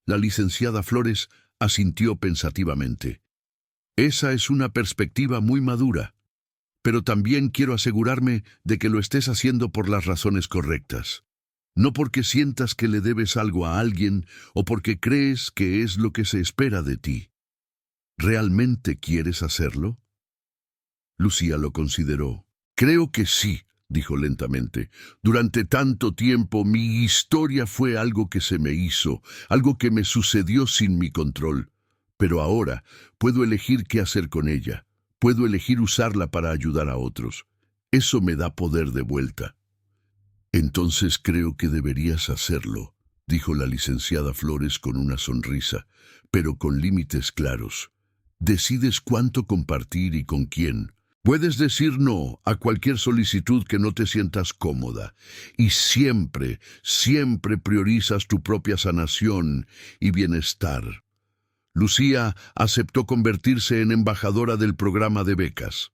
La licenciada Flores asintió pensativamente. Esa es una perspectiva muy madura, pero también quiero asegurarme de que lo estés haciendo por las razones correctas. No porque sientas que le debes algo a alguien o porque crees que es lo que se espera de ti. ¿Realmente quieres hacerlo? Lucía lo consideró. Creo que sí, dijo lentamente. Durante tanto tiempo mi historia fue algo que se me hizo, algo que me sucedió sin mi control. Pero ahora puedo elegir qué hacer con ella. Puedo elegir usarla para ayudar a otros. Eso me da poder de vuelta. Entonces creo que deberías hacerlo, dijo la licenciada Flores con una sonrisa, pero con límites claros. Decides cuánto compartir y con quién. Puedes decir no a cualquier solicitud que no te sientas cómoda. Y siempre, siempre priorizas tu propia sanación y bienestar. Lucía aceptó convertirse en embajadora del programa de becas.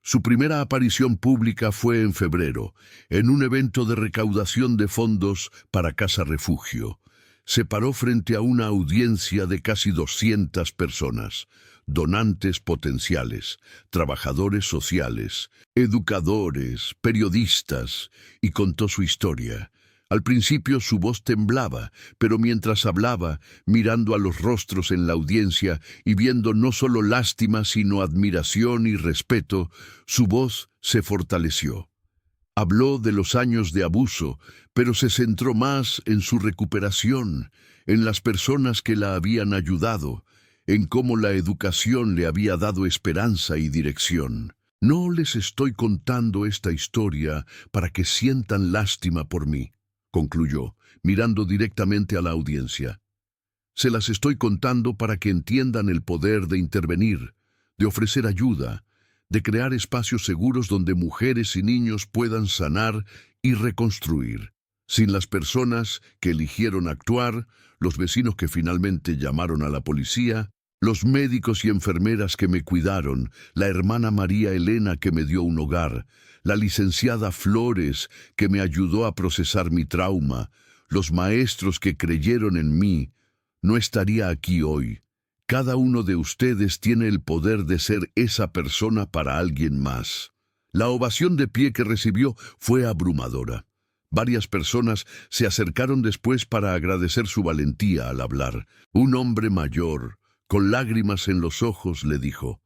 Su primera aparición pública fue en febrero, en un evento de recaudación de fondos para Casa Refugio. Se paró frente a una audiencia de casi 200 personas, donantes potenciales, trabajadores sociales, educadores, periodistas, y contó su historia. Al principio su voz temblaba, pero mientras hablaba, mirando a los rostros en la audiencia y viendo no solo lástima, sino admiración y respeto, su voz se fortaleció. Habló de los años de abuso, pero se centró más en su recuperación, en las personas que la habían ayudado, en cómo la educación le había dado esperanza y dirección. No les estoy contando esta historia para que sientan lástima por mí, concluyó, mirando directamente a la audiencia. Se las estoy contando para que entiendan el poder de intervenir, de ofrecer ayuda, de crear espacios seguros donde mujeres y niños puedan sanar y reconstruir. Sin las personas que eligieron actuar, los vecinos que finalmente llamaron a la policía, los médicos y enfermeras que me cuidaron, la hermana María Elena que me dio un hogar, la licenciada Flores que me ayudó a procesar mi trauma, los maestros que creyeron en mí, no estaría aquí hoy. Cada uno de ustedes tiene el poder de ser esa persona para alguien más. La ovación de pie que recibió fue abrumadora. Varias personas se acercaron después para agradecer su valentía al hablar. Un hombre mayor, con lágrimas en los ojos, le dijo: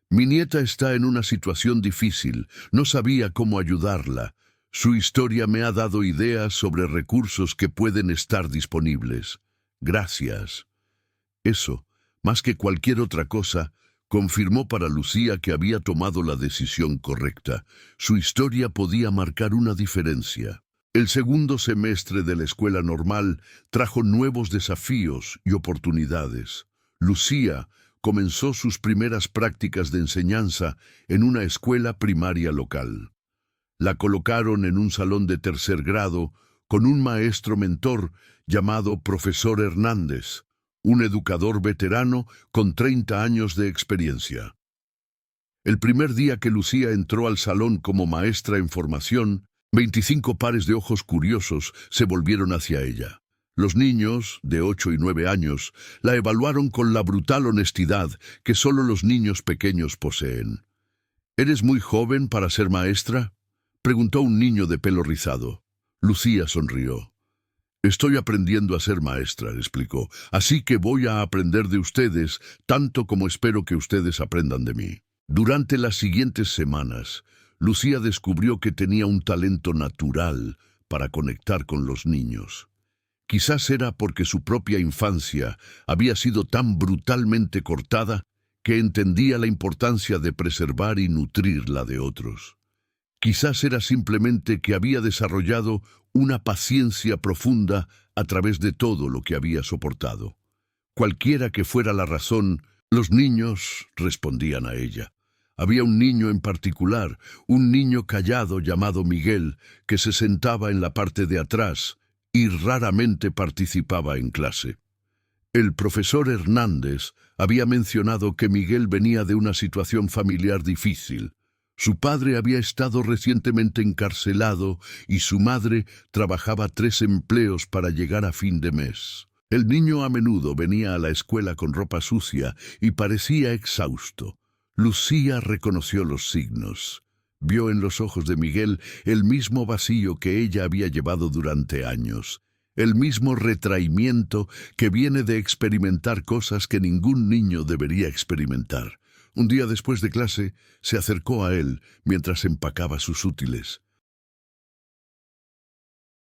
«Mi nieta está en una situación difícil, no sabía cómo ayudarla. Su historia me ha dado ideas sobre recursos que pueden estar disponibles. Gracias». Eso, más que cualquier otra cosa, confirmó para Lucía que había tomado la decisión correcta. Su historia podía marcar una diferencia. El segundo semestre de la escuela normal trajo nuevos desafíos y oportunidades. Lucía comenzó sus primeras prácticas de enseñanza en una escuela primaria local. La colocaron en un salón de tercer grado con un maestro mentor llamado Profesor Hernández, un educador veterano con 30 años de experiencia. El primer día que Lucía entró al salón como maestra en formación, 25 pares de ojos curiosos se volvieron hacia ella. Los niños, de 8 y 9 años, la evaluaron con la brutal honestidad que solo los niños pequeños poseen. «¿Eres muy joven para ser maestra?», preguntó un niño de pelo rizado. Lucía sonrió. «Estoy aprendiendo a ser maestra», explicó, «así que voy a aprender de ustedes tanto como espero que ustedes aprendan de mí». Durante las siguientes semanas, Lucía descubrió que tenía un talento natural para conectar con los niños. Quizás era porque su propia infancia había sido tan brutalmente cortada que entendía la importancia de preservar y nutrir la de otros. Quizás era simplemente que había desarrollado una paciencia profunda a través de todo lo que había soportado. Cualquiera que fuera la razón, los niños respondían a ella. Había un niño en particular, un niño callado llamado Miguel, que se sentaba en la parte de atrás y raramente participaba en clase. El profesor Hernández había mencionado que Miguel venía de una situación familiar difícil. Su padre había estado recientemente encarcelado y su madre trabajaba 3 empleos para llegar a fin de mes. El niño a menudo venía a la escuela con ropa sucia y parecía exhausto. Lucía reconoció los signos. Vio en los ojos de Miguel el mismo vacío que ella había llevado durante años, el mismo retraimiento que viene de experimentar cosas que ningún niño debería experimentar. Un día después de clase, se acercó a él mientras empacaba sus útiles.